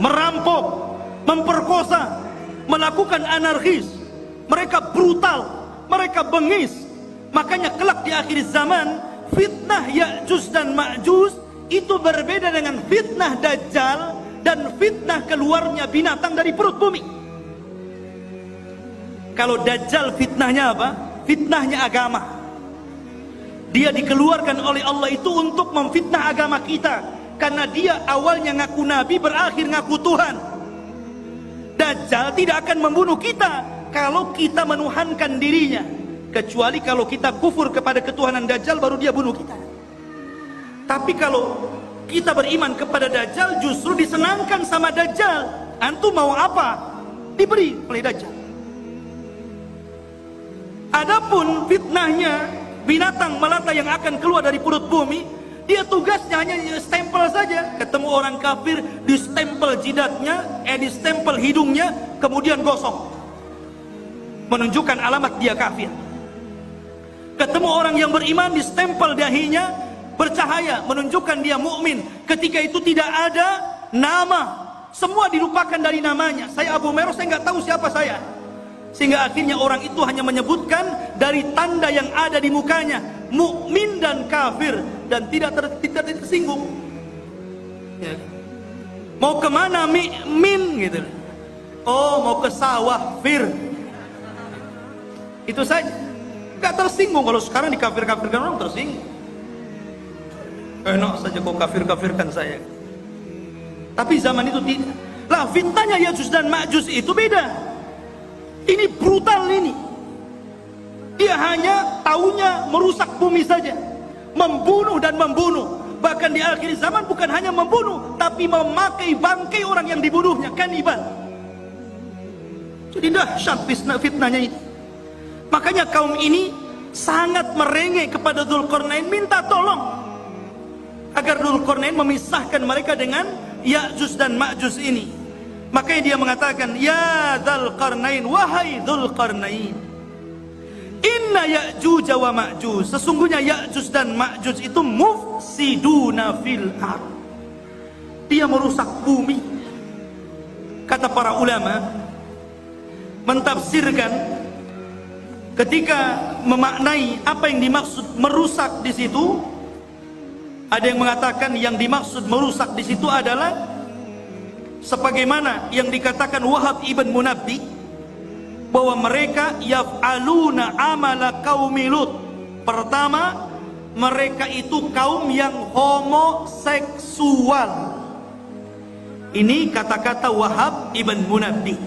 merampok, memperkosa, melakukan anarkis. Mereka brutal, mereka bengis. Makanya kelak di akhir zaman, fitnah Ya'juj dan Ma'juj itu berbeda dengan fitnah Dajjal dan fitnah keluarnya binatang dari perut bumi. Kalau Dajjal fitnahnya apa? Fitnahnya agama. Dia dikeluarkan oleh Allah itu untuk memfitnah agama kita. Karena dia awalnya ngaku nabi, berakhir ngaku Tuhan. Dajjal tidak akan membunuh kita kalau kita menuhankan dirinya. Kecuali kalau kita kufur kepada ketuhanan Dajjal, baru dia bunuh kita. Tapi kalau kita beriman kepada Dajjal, justru disenangkan sama Dajjal. Antum mau apa? Diberi oleh Dajjal. Adapun fitnahnya binatang melata yang akan keluar dari perut bumi, dia tugasnya hanya stempel saja. Ketemu orang kafir, distempel jidatnya, distempel hidungnya, kemudian gosok, menunjukkan alamat dia kafir. Ketemu orang yang beriman, distempel dahinya, bercahaya, menunjukkan dia mukmin. Ketika itu tidak ada nama, semua dilupakan dari namanya. Saya Abu Meros, saya nggak tahu siapa saya. Sehingga akhirnya orang itu hanya menyebutkan dari tanda yang ada di mukanya, mukmin dan kafir, dan tidak tersinggung. Ya. Mau kemana min gitu? Oh mau ke sawah fir. Itu saja. Gak tersinggung. Kalau sekarang dikafir-kafirkan orang tersinggung. Enak saja kau kafir-kafirkan saya. Tapi zaman itu tidak. Lah fitnahnya Ya'juj dan Ma'juj itu beda. Ini brutal ini. Dia hanya taunya merusak bumi saja, membunuh dan membunuh. Bahkan di akhir zaman bukan hanya membunuh, tapi memakai bangkai orang yang dibunuhnya, kanibal. Jadi dahsyat fitnahnya ini. Makanya kaum ini sangat merengek kepada Dzulqarnain, minta tolong agar Dzulqarnain memisahkan mereka dengan Ya'juj dan Ma'juj ini. Makanya dia mengatakan, ya Dzulqarnain, wahai Dzulqarnain, inna Ya'juj wa Ma'juj, sesungguhnya Ya'juj dan Ma'juj itu mufsiduna fil ard, dia merusak bumi. Kata para ulama mentafsirkan ketika memaknai apa yang dimaksud merusak di situ, ada yang mengatakan yang dimaksud merusak di situ adalah sebagaimana yang dikatakan Wahab ibn Munabbih, bahwa mereka yaf'aluna amala qaumi Lut. Pertama, mereka itu kaum yang homoseksual. Ini kata-kata Wahab ibn Munabbih.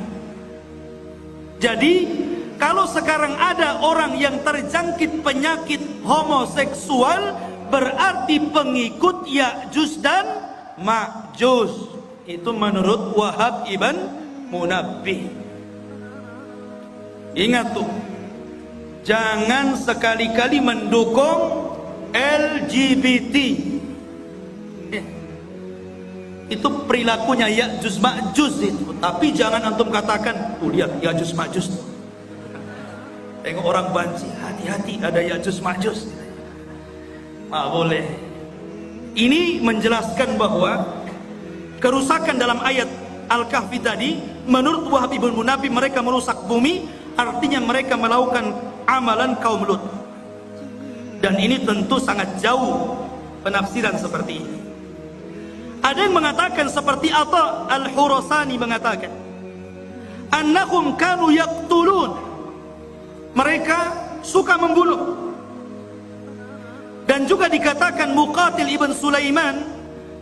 Jadi kalau sekarang ada orang yang terjangkit penyakit homoseksual, berarti pengikut Ya'juj dan Ma'juj. Itu menurut Wahab ibn Munabbih. Ingat tuh, jangan sekali-kali mendukung LGBT. Itu perilakunya Ya'juj Ma'juj itu. Tapi jangan antum katakan, tuh lihat Ya'juj Ma'juj. Tengok orang banci, hati-hati ada Ya'juj Ma'juj. Boleh. Ini menjelaskan bahwa kerusakan dalam ayat Al-Kahfi tadi, menurut Wahab ibn Munabbih, mereka merusak bumi, artinya mereka melakukan amalan kaum Lut. Dan ini tentu sangat jauh penafsiran seperti ini. Ada yang mengatakan seperti Atha Al-Khurasani mengatakan, annahum kanu yaqtulun, mereka suka membunuh. Dan juga dikatakan Muqatil ibn Sulaiman,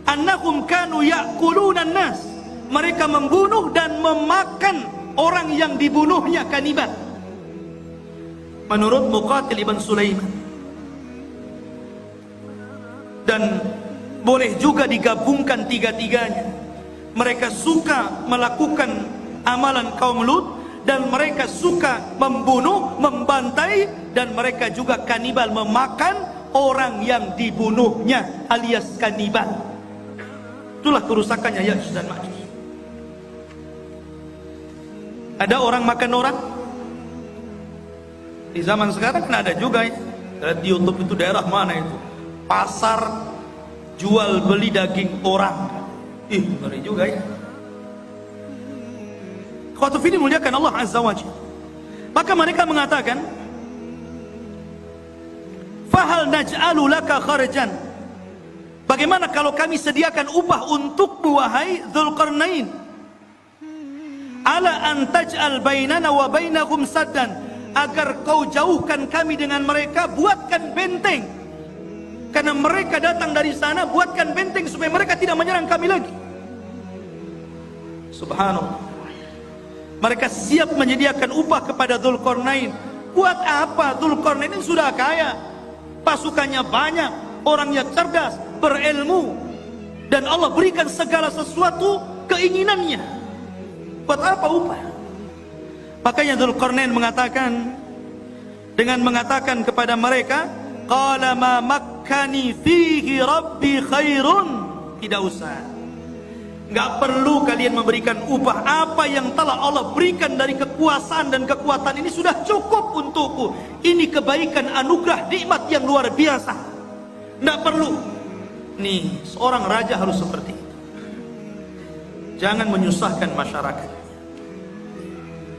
annahum kanu ya'kulunan nas, mereka membunuh dan memakan orang yang dibunuhnya, kanibal. Menurut Muqatil ibn Sulaiman. Dan boleh juga digabungkan tiga-tiganya. Mereka suka melakukan amalan kaum Lut, dan mereka suka membunuh, membantai, dan mereka juga kanibal, memakan orang yang dibunuhnya, alias kanibal. Itulah kerusakannya Ya'juj dan Ma'juj. Ada orang makan orang. Di zaman sekarang kan ada juga ya. Di YouTube itu daerah mana itu, pasar jual beli daging orang. Ngeri juga ya. Khawatu fini muliakan Allah Azza wa Jalla. Maka mereka mengatakan, fahal naj'alu laka kharjan, bagaimana kalau kami sediakan upah untukmu wahai Dzulqarnain, ala an taj'al bainana wa bainahum saddan, agar kau jauhkan kami dengan mereka, buatkan benteng. Karena mereka datang dari sana, buatkan benteng supaya mereka tidak menyerang kami lagi. Subhanallah. Mereka siap menyediakan upah kepada Dzulqarnain. Buat apa? Dzulqarnain ini sudah kaya, pasukannya banyak, orangnya cerdas, berilmu, dan Allah berikan segala sesuatu keinginannya. Buat apa upah? Makanya Dzulqarnain mengatakan, dengan mengatakan kepada mereka, qala ma makkani fihi rabbi khairun, tidak usah, nggak perlu kalian memberikan upah. Apa yang telah Allah berikan dari kekuasaan dan kekuatan ini sudah cukup untukku. Ini kebaikan, anugerah, nikmat yang luar biasa. Nggak perlu. Nih, seorang raja harus seperti itu. Jangan menyusahkan masyarakat.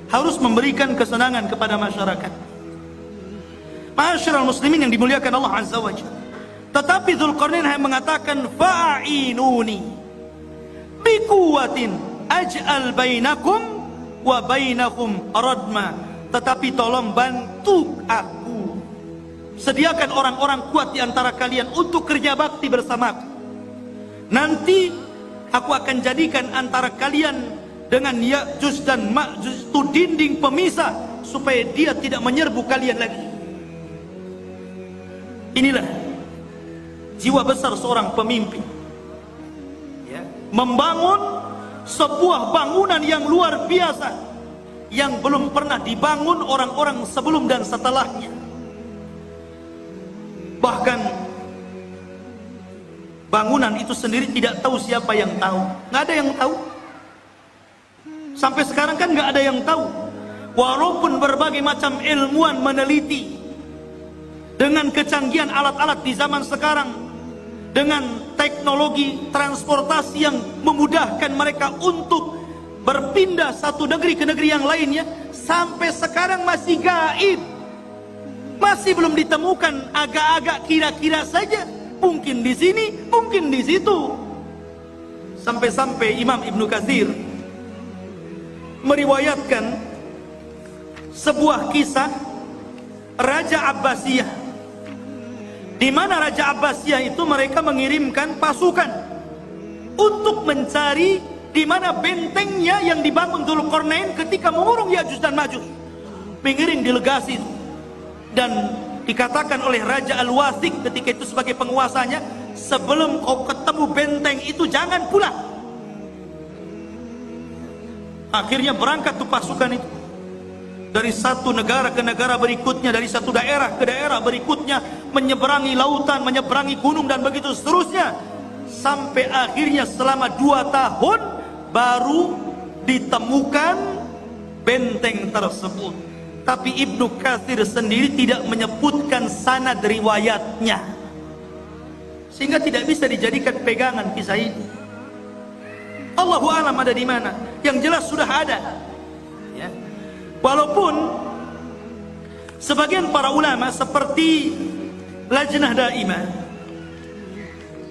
Harus memberikan kesenangan kepada masyarakat. Ma'asyiral muslimin yang dimuliakan Allah Azza wa Jalla. Tetapi Dzulqarnain hanya mengatakan, fa'inuni biquwatin aj'al bainakum wa bainahum radma, tetapi tolong bantu aku Sediakan orang-orang kuat di antara kalian untuk kerja bakti bersamaku. Nanti aku akan jadikan antara kalian dengan Ya'juj dan Ma'juj itu dinding pemisah, supaya dia tidak menyerbu kalian lagi. Inilah jiwa besar seorang pemimpin, ya, membangun sebuah bangunan yang luar biasa, yang belum pernah dibangun orang-orang sebelum dan setelahnya. Bahkan bangunan itu sendiri tidak tahu siapa yang tahu. Nggak ada yang tahu. Sampai sekarang kan nggak ada yang tahu. Walaupun berbagai macam ilmuwan meneliti, dengan kecanggihan alat-alat di zaman sekarang, dengan teknologi transportasi yang memudahkan mereka untuk berpindah satu negeri ke negeri yang lainnya, sampai sekarang masih gaib. Masih belum ditemukan, agak-agak kira-kira saja. Mungkin di sini, mungkin di situ. Sampai-sampai Imam Ibnu Katsir meriwayatkan sebuah kisah Raja Abbasiyah, di mana Raja Abbasiyah itu mereka mengirimkan pasukan untuk mencari di mana bentengnya yang dibangun Dzulqarnain ketika mengurung Ya'juj dan Ma'juj. Mengirim delegasi itu. Dan dikatakan oleh Raja Al-Wathiq ketika itu sebagai penguasanya, sebelum kau ketemu benteng itu jangan pulang. Akhirnya berangkat tuh pasukan itu dari satu negara ke negara berikutnya, dari satu daerah ke daerah berikutnya, menyeberangi lautan, menyeberangi gunung dan begitu seterusnya, sampai akhirnya selama 2 tahun baru ditemukan benteng tersebut. Tapi Ibnu Katsir sendiri tidak menyebutkan sanad riwayatnya, sehingga tidak bisa dijadikan pegangan kisah ini. Allahu a'lam ada di mana. Yang jelas sudah ada, ya. Walaupun sebagian para ulama seperti Lajnah Daimah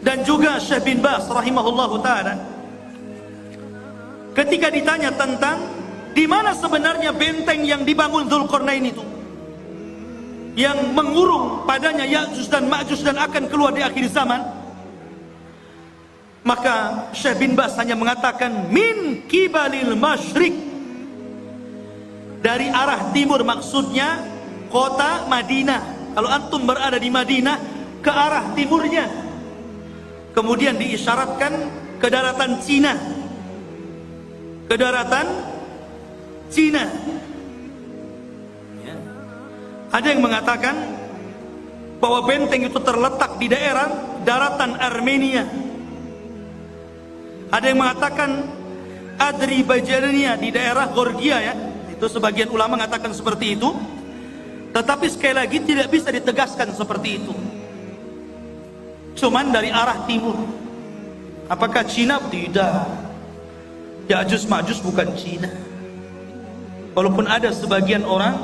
dan juga Syekh bin Baz rahimahullahu taala, ketika ditanya tentang di mana sebenarnya benteng yang dibangun Dzulqarnain itu, yang mengurung padanya Ya'juj dan Ma'juj dan akan keluar di akhir zaman, maka Syekh bin Baz hanya mengatakan min kibalil masyriq, dari arah timur, maksudnya kota Madinah. Kalau antum berada di Madinah, ke arah timurnya. Kemudian diisyaratkan ke daratan Cina, ke daratan Cina, ya. Ada yang mengatakan bahwa benteng itu terletak di daerah daratan Armenia. Ada yang mengatakan Azerbaijan di daerah Georgia, ya. Itu sebagian ulama mengatakan seperti itu. Tetapi sekali lagi tidak bisa ditegaskan seperti itu. Cuman dari arah timur. Apakah Cina? Tidak. Ya'juj Ma'juj bukan Cina. Walaupun ada sebagian orang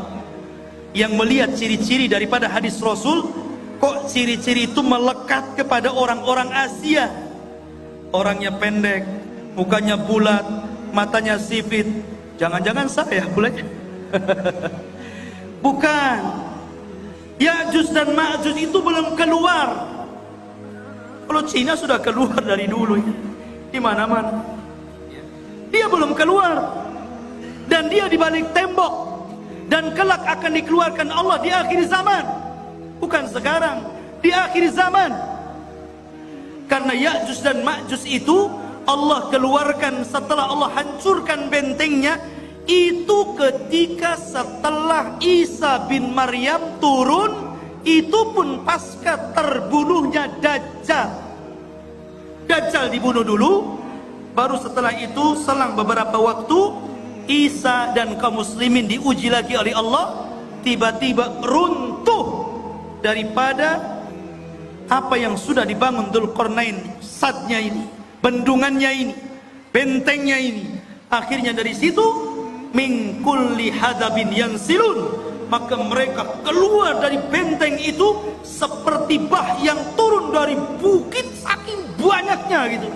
yang melihat ciri-ciri daripada hadis Rasul, kok ciri-ciri itu melekat kepada orang-orang Asia. Orangnya pendek, mukanya bulat, matanya sipit. Jangan-jangan saya boleh? Bukan. Ya'juj dan Ma'juj itu belum keluar. Kalau Cina sudah keluar dari dulu, ya. Di mana-mana. Dia belum keluar. Dan dia di balik tembok, dan kelak akan dikeluarkan Allah di akhir zaman, bukan sekarang, di akhir zaman. Karena Ya'juj dan Ma'juj itu Allah keluarkan setelah Allah hancurkan bentengnya, itu ketika setelah Isa bin Maryam turun, itu pun pasca terbunuhnya Dajjal. Dajjal dibunuh dulu, baru setelah itu selang beberapa waktu Isa dan kaum muslimin diuji lagi oleh Allah, tiba-tiba runtuh daripada apa yang sudah dibangun Dzulqarnain, sadnya ini, bendungannya ini, bentengnya ini. Akhirnya dari situ min kulli hadabin yansilun, maka mereka keluar dari benteng itu seperti bah yang turun dari bukit, saking banyaknya gitu,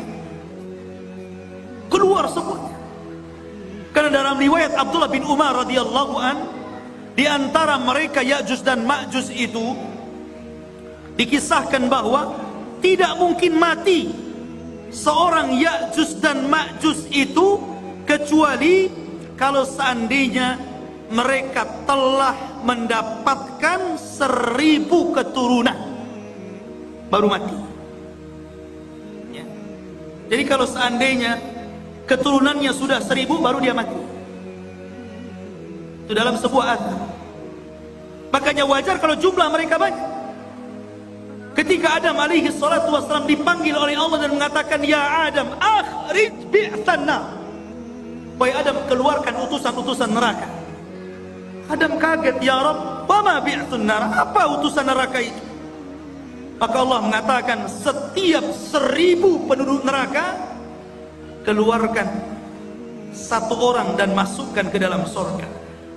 keluar semuanya. Karena dalam riwayat Abdullah bin Umar radhiyallahu an, di antara mereka Ya'juj dan Ma'juj itu dikisahkan bahwa tidak mungkin mati seorang Ya'juj dan Ma'juj itu kecuali kalau seandainya mereka telah mendapatkan 1000 keturunan baru mati. Ya. Jadi kalau seandainya keturunannya sudah 1000 baru dia mati. Itu dalam sebuah azab. Makanya wajar kalau jumlah mereka banyak. Ketika Adam alaihi salatu wassalam dipanggil oleh Allah dan mengatakan, "Ya Adam, akhrij bi'thanna." Wahai Adam, keluarkan utusan-utusan neraka. Adam kaget, "Ya Rabb, wa ma bi'thun nar?" Apa utusan neraka itu? Maka Allah mengatakan, setiap 1000 penduduk neraka, keluarkan satu orang dan masukkan ke dalam surga.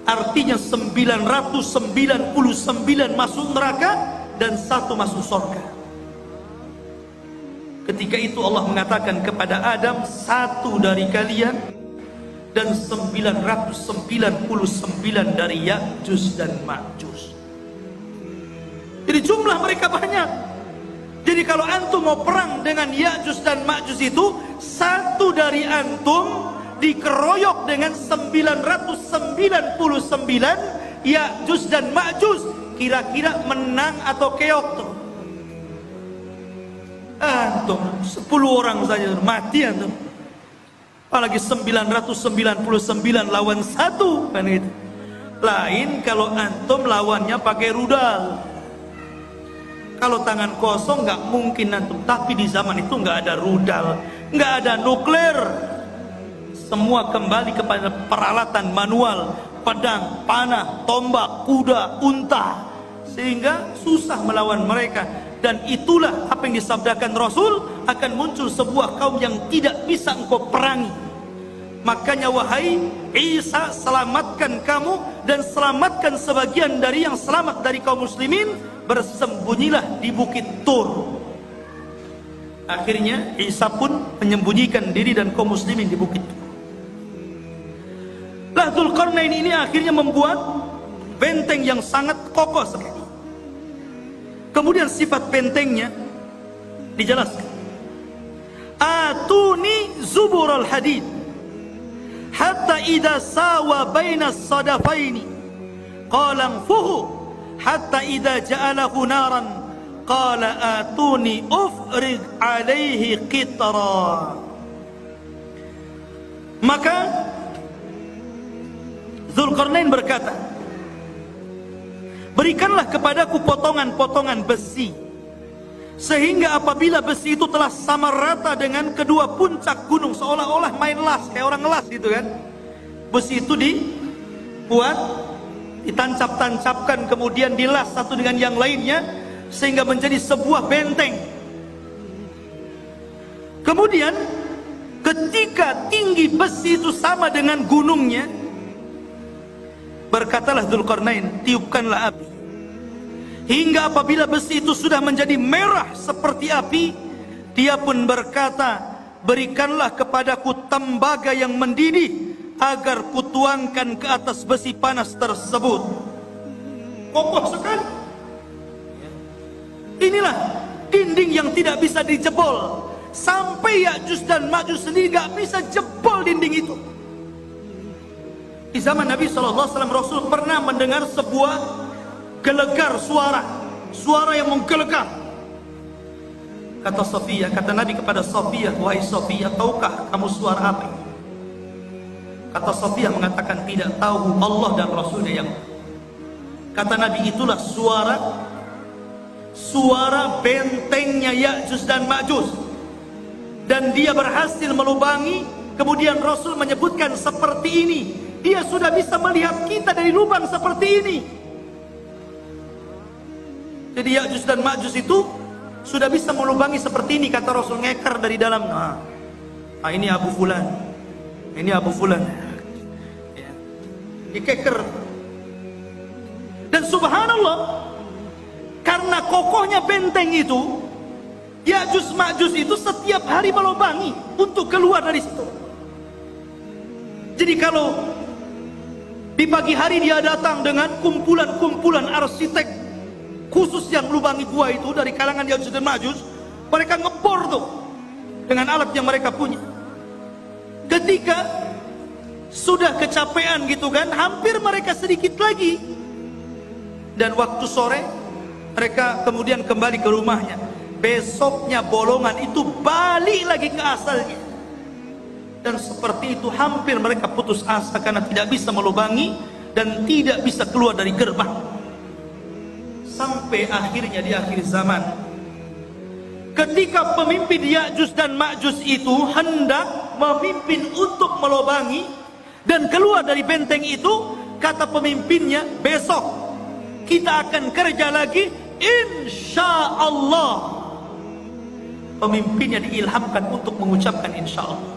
Artinya 999 masuk neraka dan 1 masuk surga. Ketika itu Allah mengatakan kepada Adam, 1 dari kalian dan 999 dari Ya'juj dan Ma'juj. Jadi jumlah mereka banyak. Jadi kalau antum mau perang dengan Ya'juj dan Ma'juj itu, 1 dari antum dikeroyok dengan 999 Ya'juj dan Ma'juj. Kira-kira menang atau keok tuh? Antum 10 orang saja mati antum. Apalagi 999 lawan 1 kan itu. Lain kalau antum lawannya pakai rudal. Kalau tangan kosong nggak mungkin antum. Tapi di zaman itu nggak ada rudal, nggak ada nuklir. Semua kembali kepada peralatan manual, pedang, panah, tombak, kuda, unta. Sehingga susah melawan mereka. Dan itulah apa yang disabdakan Rasul, akan muncul sebuah kaum yang tidak bisa engkau perangi. Makanya wahai Isa, selamatkan kamu dan selamatkan sebagian dari yang selamat dari kaum muslimin, bersembunyilah di bukit Tur. Akhirnya Isa pun menyembunyikan diri dan kaum muslimin di bukit Tur. Dzulqarnain ini akhirnya membuat benteng yang sangat kokoh sekali. Kemudian sifat bentengnya dijelaskan. Atuni zubural hadid hatta idza sawa baina as-sadafaini qala anfuhu hatta idza ja'alahu naran qala atuni ufrig alaihi qitra. Maka Dzulqarnain berkata, berikanlah kepadaku potongan-potongan besi, sehingga apabila besi itu telah sama rata dengan kedua puncak gunung, seolah-olah main las, kayak orang las gitu kan. Besi itu dibuat, ditancap-tancapkan, kemudian dilas satu dengan yang lainnya, sehingga menjadi sebuah benteng. Kemudian ketika tinggi besi itu sama dengan gunungnya, berkatalah Dzulqarnain, tiupkanlah api. Hingga apabila besi itu sudah menjadi merah seperti api, dia pun berkata, berikanlah kepadaku tembaga yang mendidih, agar kutuangkan ke atas besi panas tersebut. Kokoh sekali. Inilah dinding yang tidak bisa dijebol. Sampai Ya'juj dan Ma'juj sendiri gak bisa jebol dinding itu. Di zaman Nabi SAW, Rasul pernah mendengar sebuah gelegar suara yang menggelegar. Kata Safiyah, kata Nabi kepada Safiyah, wahai Safiyah, tahukah kamu suara apa ini? Kata Safiyah mengatakan, tidak tahu, Allah dan Rasulnya yang. Kata Nabi, itulah suara bentengnya Ya'juj dan Ma'juj. Dan dia berhasil melubangi. Kemudian Rasul menyebutkan seperti ini, dia sudah bisa melihat kita dari lubang seperti ini. Jadi Ya'juj dan Ma'juj itu sudah bisa melubangi seperti ini, kata Rasul, ngeker dari dalam. Nah, ini Abu Fulan, ini Abu Fulan, ya. Dikeker. Dan subhanallah, karena kokohnya benteng itu, Ya'juj Ma'juj itu setiap hari melubangi untuk keluar dari situ. Jadi kalau di pagi hari dia datang dengan kumpulan-kumpulan arsitek khusus yang lubangi gua itu dari kalangan Ya'juj dan Ma'juj, mereka ngebor tuh dengan alat yang mereka punya. Ketika sudah kecapean gitu kan, hampir mereka sedikit lagi, dan waktu sore mereka kemudian kembali ke rumahnya. Besoknya bolongan itu balik lagi ke asalnya, dan seperti itu hampir mereka putus asa karena tidak bisa melubangi dan tidak bisa keluar dari gerbang. Sampai akhirnya di akhir zaman, ketika pemimpin Ya'juj dan Ma'juj itu hendak memimpin untuk melubangi dan keluar dari benteng itu, kata pemimpinnya, besok kita akan kerja lagi, insya Allah. Pemimpinnya diilhamkan untuk mengucapkan insya Allah.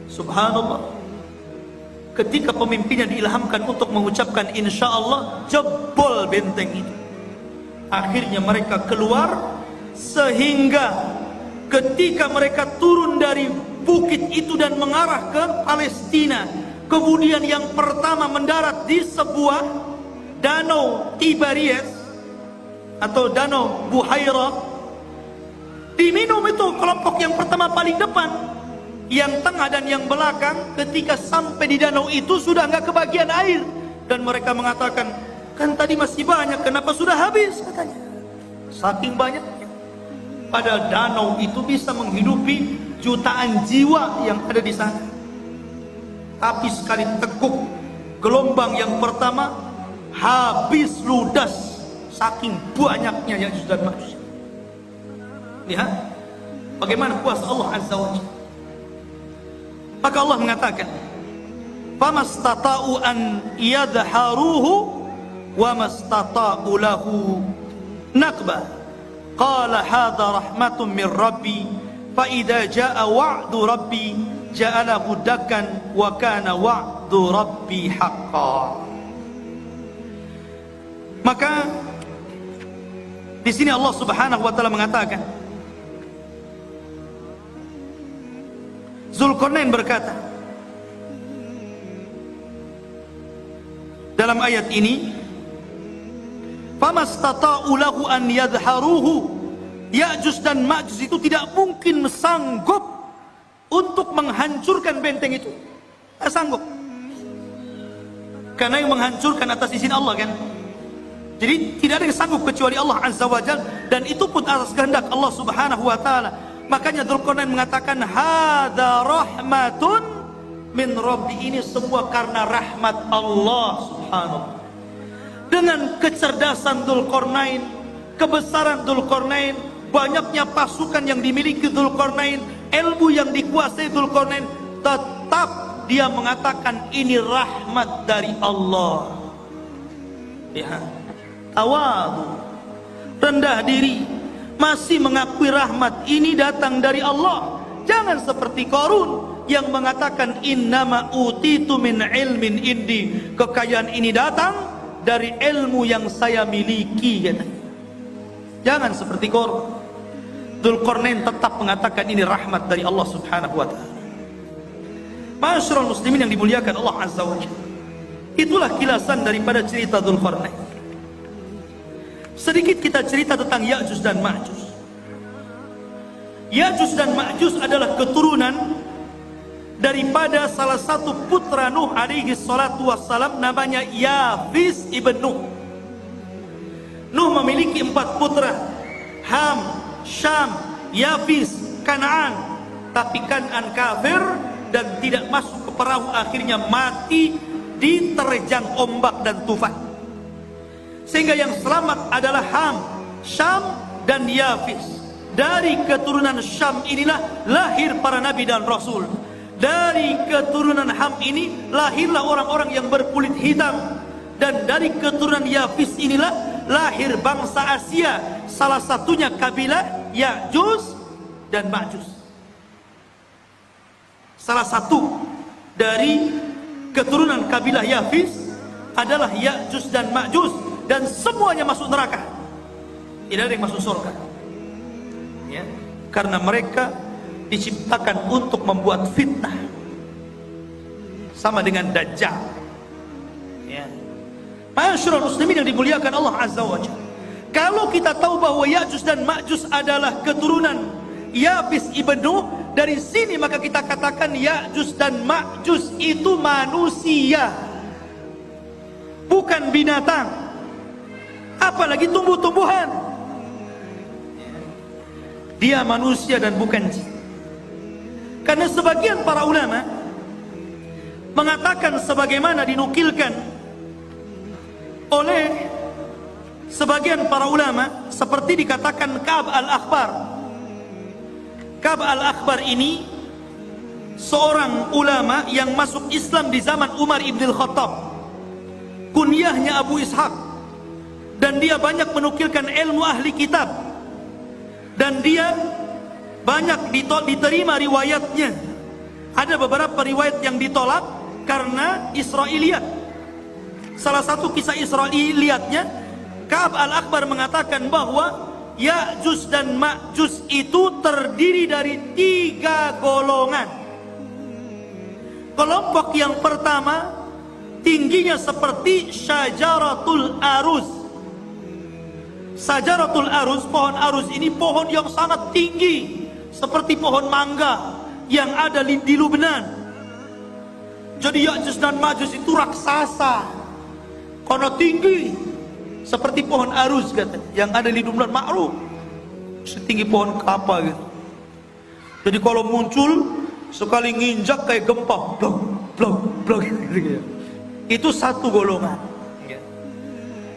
Subhanallah, ketika pemimpinnya diilhamkan untuk mengucapkan insya Allah, jebol benteng itu. Akhirnya mereka keluar, sehingga ketika mereka turun dari bukit itu dan mengarah ke Palestina, kemudian yang pertama mendarat di sebuah danau Tiberias atau danau Buhairah. Diminum itu kelompok yang pertama paling depan, yang tengah dan yang belakang. Ketika sampai di danau itu sudah nggak kebagian air, dan mereka mengatakan, kan tadi masih banyak, kenapa sudah habis, katanya. Saking banyaknya. Padahal danau itu bisa menghidupi jutaan jiwa yang ada di sana. Tapi sekali teguk gelombang yang pertama, habis ludas saking banyaknya Ya'juj dan Ma'juj. Lihat bagaimana kuasa Allah Azza wa Jalla. Maka Allah mengatakan, famastata'u an yadharuhu wa mastata'u lahu naqba. Qala hadha rahmatun min rabbi fa idza jaa wa'du rabbi ja'alahu dakkan wa kana wa'du rabbi haqqan. Maka di sini Allah Subhanahu wa taala mengatakan, Zulkarnain berkata dalam ayat ini, famastata'u lahu an yadharuhu. Ya'juj dan Ma'juj itu tidak mungkin sanggup untuk menghancurkan benteng itu. Tidak sanggup, karena yang menghancurkan atas izin Allah kan. Jadi tidak ada yang sanggup kecuali Allah Azza wa Jalla, dan itu pun atas kehendak Allah Subhanahu wa taala. Makanya Zulkarnain mengatakan, hadza rahmatun min rabbi, ini semua karena rahmat Allah Subhanahu. Dengan kecerdasan Zulkarnain, kebesaran Zulkarnain, banyaknya pasukan yang dimiliki Zulkarnain, ilmu yang dikuasai Zulkarnain, tetap dia mengatakan ini rahmat dari Allah. Ya, tawadu, rendah diri, masih mengakui rahmat ini datang dari Allah. Jangan seperti Qarun yang mengatakan innama utitu min ilmin indi, kekayaan ini datang dari ilmu yang saya miliki, katanya. Jangan seperti Qarun. Dzulqarnain tetap mengatakan ini rahmat dari Allah Subhanahu wa taala. Ma'asyiral muslimin yang dimuliakan Allah Azza wa Jalla, itulah kilasan daripada cerita Dzulqarnain. Sedikit kita cerita tentang Ya'juj dan Ma'juj. Ya'juj dan Ma'juj adalah keturunan daripada salah satu putra Nuh alaihi salatu wassalam, namanya Yafis ibn Nuh. Nuh memiliki 4 putra, Ham, Syam, Yafis, Kan'an. Tapi Kan'an kafir dan tidak masuk ke perahu, akhirnya mati diterjang ombak dan tufan. Sehingga yang selamat adalah Ham, Syam, dan Yafis. Dari keturunan Syam inilah lahir para nabi dan rasul. Dari keturunan Ham ini lahirlah orang-orang yang berkulit hitam. Dan dari keturunan Yafis inilah lahir bangsa Asia, salah satunya kabilah Ya'juj dan Ma'juj. Salah satu dari keturunan kabilah Yafis adalah Ya'juj dan Ma'juj, dan semuanya masuk neraka. Tidak ada yang masuk surga, ya, karena mereka diciptakan untuk membuat fitnah, sama dengan Dajjal, ya. Ma'asyiral muslimin yang dimuliakan Allah Azza wa Jalla, kalau kita tahu bahwa Ya'juj dan Ma'juj adalah keturunan Yafis ibn Nuh, dari sini maka kita katakan Ya'juj dan Ma'juj itu manusia, bukan binatang, apalagi tumbuh-tumbuhan. Dia manusia dan bukan jin. Karena sebagian para ulama mengatakan sebagaimana dinukilkan oleh sebagian para ulama, seperti dikatakan Ka'ab al-Akhbar. Ka'ab al-Akhbar ini seorang ulama yang masuk Islam di zaman Umar ibn al-Khattab. Kunyahnya Abu Ishaq, dan dia banyak menukilkan ilmu ahli kitab, dan dia banyak diterima riwayatnya. Ada beberapa riwayat yang ditolak karena Israiliyat. Salah satu kisah Israiliyatnya, Ka'ab al-Akhbar mengatakan bahwa Ya'juj dan Ma'juj itu terdiri dari 3 golongan. Kelompok yang pertama tingginya seperti Syajaratul Aruz. Syajaratul Aruz, pohon aruz ini pohon yang sangat tinggi, seperti pohon mangga yang ada di Lubnan. Jadi Ya'juj dan Ma'juj itu raksasa karena tinggi, seperti pohon aruz katanya, yang ada di Lubnan, makruf setinggi pohon kelapa gitu. Jadi kalau muncul sekali nginjak kayak gempa, blok blok blok gitu. Itu satu golongan.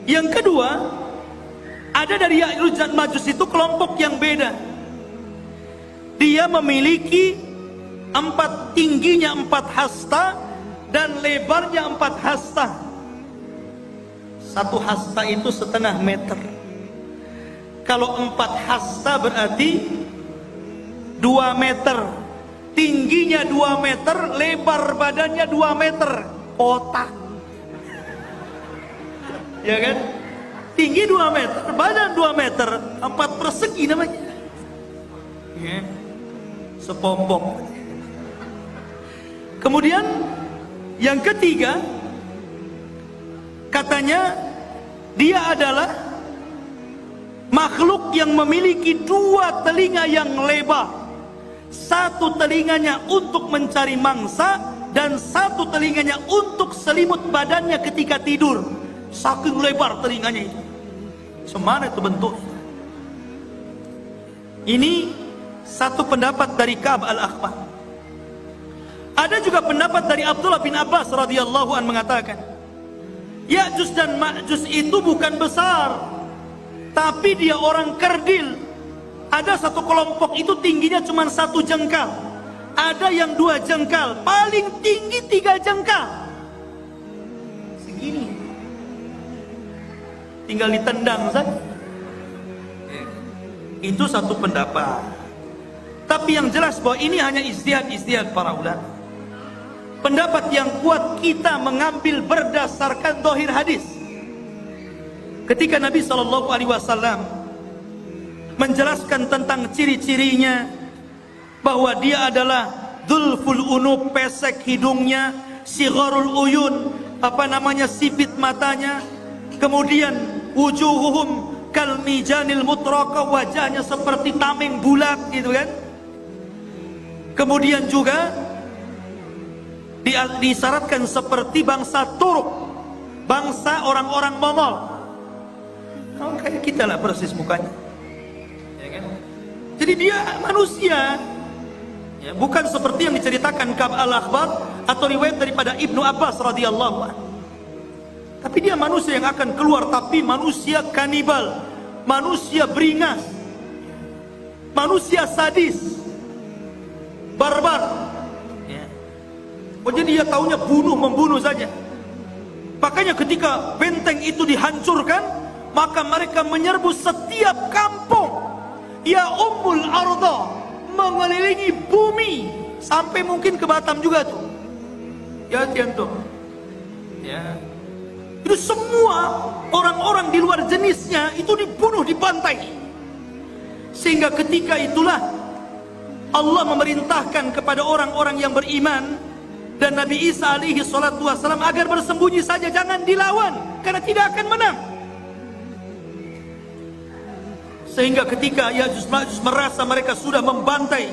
Yang kedua, ada dari Ya'juj dan Ma'juj itu kelompok yang beda. Dia memiliki tingginya 4 hasta dan lebarnya 4 hasta. 1 hasta itu 1/2 meter. Kalau 4 hasta berarti 2 meter. Tingginya 2 meter, lebar badannya 2 meter. Otak, ya kan? Tinggi 2 meter, badan 2 meter, 4 persegi namanya, ya. Sepompong. Kemudian yang ketiga, katanya dia adalah makhluk yang memiliki 2 telinga yang lebar. 1 telinganya untuk mencari mangsa, dan 1 telinganya untuk selimut badannya ketika tidur. Saking lebar telinganya itu. Semana itu bentuk. Ini satu pendapat dari Ka'ab al-Akhbar. Ada juga pendapat dari Abdullah bin Abbas radhiyallahu anhu mengatakan, Ya'juj dan Ma'juj itu bukan besar, tapi dia orang kerdil. Ada satu kelompok itu tingginya cuma 1 jengkal, ada yang 2 jengkal, paling tinggi 3 jengkal. Segini, tinggal ditendang saja. Itu satu pendapat. Tapi yang jelas bahwa ini hanya ijtihad para ulama. Pendapat yang kuat kita mengambil berdasarkan zahir hadis. Ketika Nabi SAW menjelaskan tentang ciri-cirinya, bahwa dia adalah dzulful unub, pesek hidungnya, sigharul uyun, sipit matanya, kemudian wujuhuhum kal mijanil mutraqa, wajahnya seperti tameng bulat gitu kan. Kemudian juga disyaratkan seperti bangsa Turuk, bangsa orang-orang Mongol. Kayak kita lah persis mukanya, ya kan? Jadi dia manusia, ya, bukan seperti yang diceritakan Ka'ab al-Akhbar atau riwayat daripada Ibnu Abbas radhiyallahu anhu. Tapi dia manusia yang akan keluar, tapi manusia kanibal, manusia beringas, manusia sadis, barbar. Oh, jadi dia taunya membunuh saja. Makanya ketika benteng itu dihancurkan, maka mereka menyerbu setiap kampung. Ya ummul arda, mengelilingi bumi sampai mungkin ke Batam juga tuh. Ya tuh. Ya. Itu semua orang-orang di luar jenisnya itu dibunuh, dibantai. Sehingga ketika itulah Allah memerintahkan kepada orang-orang yang beriman dan Nabi Isa alaihi salatu wassalam agar bersembunyi saja, jangan dilawan karena tidak akan menang. Sehingga ketika Ya'juj Ma'juj merasa mereka sudah membantai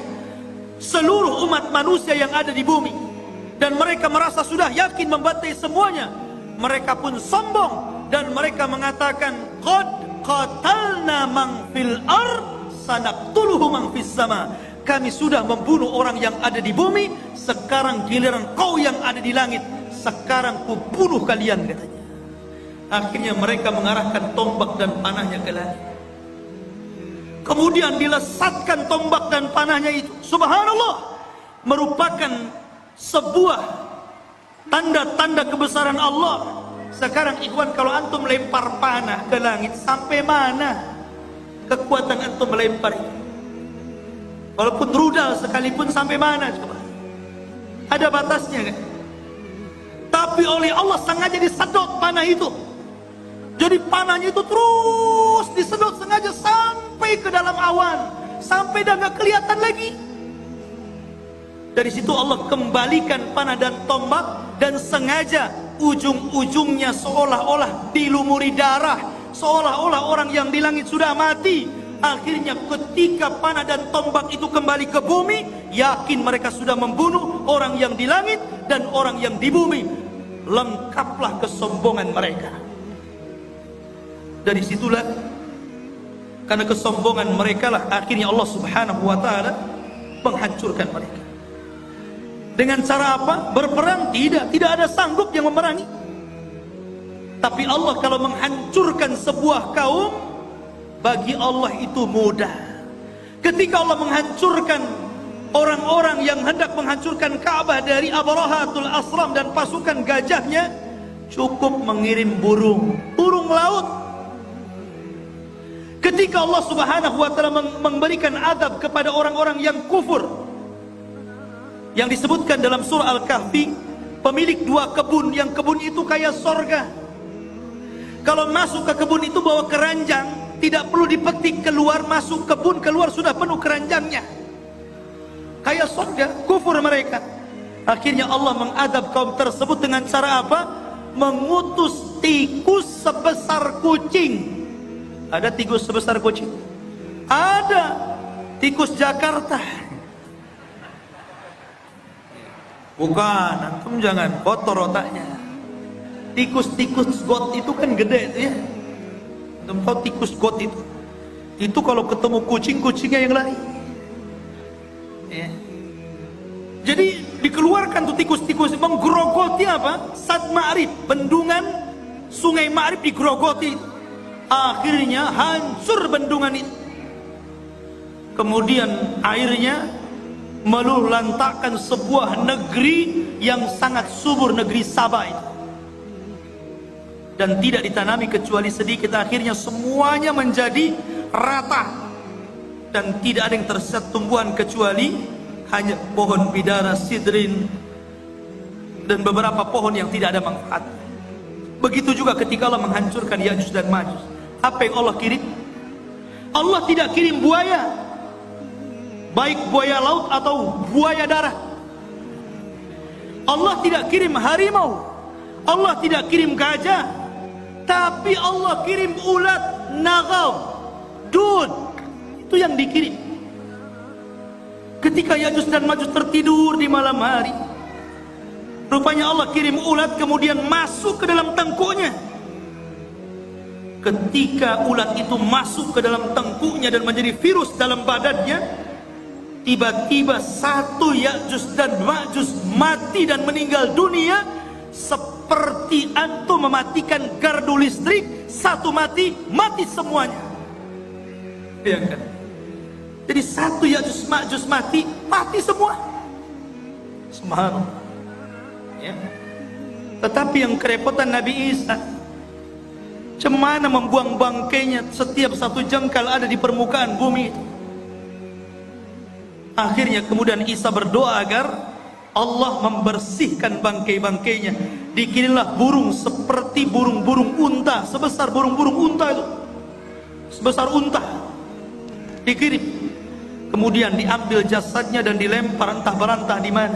seluruh umat manusia yang ada di bumi, dan mereka merasa sudah yakin membantai semuanya, mereka pun sombong dan mereka mengatakan, qad qatalna man fil ard sanaqtuluhu man fis sama. Kami sudah membunuh orang yang ada di bumi, sekarang giliran kau yang ada di langit, sekarang ku bunuh kalian, katanya. Akhirnya mereka mengarahkan tombak dan panahnya ke langit. Kemudian dilesatkan tombak dan panahnya itu, subhanallah, merupakan sebuah tanda-tanda kebesaran Allah. Sekarang ikhwan, kalau antum lempar panah ke langit, sampai mana kekuatan antum melempar itu? Walaupun rudal sekalipun, sampai mana coba? Ada batasnya kan? Tapi oleh Allah sengaja disedot panah itu. Jadi panahnya itu terus disedot sengaja sampai ke dalam awan, sampai dah gak kelihatan lagi. Dari situ Allah kembalikan panah dan tombak, dan sengaja ujung-ujungnya seolah-olah dilumuri darah, seolah-olah orang yang di langit sudah mati. Akhirnya ketika panah dan tombak itu kembali ke bumi, yakin mereka sudah membunuh orang yang di langit dan orang yang di bumi. Lengkaplah kesombongan mereka. Dari situlah, karena kesombongan mereka lah, akhirnya Allah subhanahu wa ta'ala menghancurkan mereka. Dengan cara apa? Berperang? Tidak ada sanggup yang memerangi. Tapi Allah kalau menghancurkan sebuah kaum, bagi Allah itu mudah. Ketika Allah menghancurkan orang-orang yang hendak menghancurkan Ka'bah dari Abrahatul Asram dan pasukan gajahnya, cukup mengirim burung laut. Ketika Allah subhanahu wa ta'ala memberikan azab kepada orang-orang yang kufur, yang disebutkan dalam surah Al-Kahfi, pemilik dua kebun, yang kebun itu kayak sorga. Kalau masuk ke kebun itu bawa keranjang, tidak perlu dipetik, keluar, masuk kebun, keluar sudah penuh keranjangnya. Kayak sorga, kufur mereka. Akhirnya Allah mengadab kaum tersebut dengan cara apa? Mengutus tikus sebesar kucing. Ada tikus sebesar kucing? Ada. Tikus Jakarta. Bukan, antum jangan kotor otaknya. Tikus-tikus got itu kan gede itu ya. Antum tahu tikus got itu kalau ketemu kucing-kucingnya yang lari ya. Jadi dikeluarkan tuh tikus-tikus, menggerogoti apa? Sad Ma'rib, bendungan sungai Ma'rib digerogoti. Akhirnya hancur bendungan itu. Kemudian airnya meluluhlantakkan sebuah negeri yang sangat subur, negeri Sabah itu. Dan tidak ditanami kecuali sedikit. Akhirnya semuanya menjadi rata, dan tidak ada yang tersisa tumbuhan kecuali hanya pohon bidara, sidrin, dan beberapa pohon yang tidak ada manfaat. Begitu juga ketika Allah menghancurkan Ya'juj dan Ma'juj. Apa yang Allah kirim? Allah tidak kirim buaya, baik buaya laut atau buaya darat. Allah tidak kirim harimau, Allah tidak kirim gajah, tapi Allah kirim ulat, nagau, dun. Itu yang dikirim. Ketika Ya'juj dan Ma'juj tertidur di malam hari, rupanya Allah kirim ulat, kemudian masuk ke dalam tengkuknya. Ketika ulat itu masuk ke dalam tengkuknya dan menjadi virus dalam badannya, tiba-tiba satu Ya'juj dan Ma'juj mati dan meninggal dunia, seperti antum mematikan gardu listrik, satu mati semuanya. Bayangkan. Jadi satu Ya'juj Ma'juj mati semua. Subhanallah. Ya. Tetapi yang kerepotan Nabi Isa, cemana membuang bangkainya setiap satu jengkal ada di permukaan bumi itu. Akhirnya kemudian Isa berdoa agar Allah membersihkan bangkai-bangkainya. Dikirimlah burung seperti burung-burung unta, sebesar burung-burung unta itu, sebesar unta, dikirim. Kemudian diambil jasadnya dan dilempar entah berantah di mana,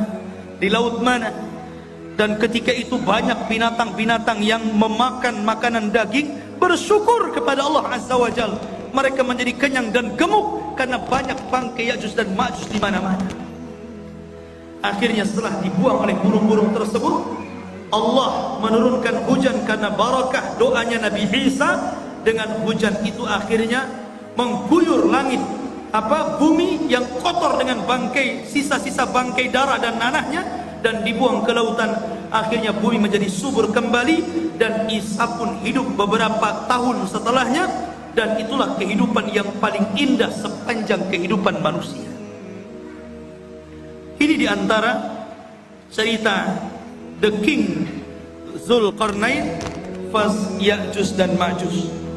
di laut mana. Dan ketika itu banyak binatang-binatang yang memakan makanan daging bersyukur kepada Allah Azza wa Jalla. Mereka menjadi kenyang dan gemuk karena banyak bangkai Ya'juj dan Ma'juj di mana-mana. Akhirnya setelah dibuang oleh burung-burung tersebut, Allah menurunkan hujan karena barakah doanya Nabi Isa. Dengan hujan itu akhirnya mengguyur langit, bumi yang kotor dengan bangkai, sisa-sisa bangkai darah dan nanahnya, dan dibuang ke lautan. Akhirnya bumi menjadi subur kembali, dan Isa pun hidup beberapa tahun setelahnya, dan itulah kehidupan yang paling indah sepanjang kehidupan manusia. Ini diantara cerita The King Zulkarnain, Ya'juj dan Ma'juj.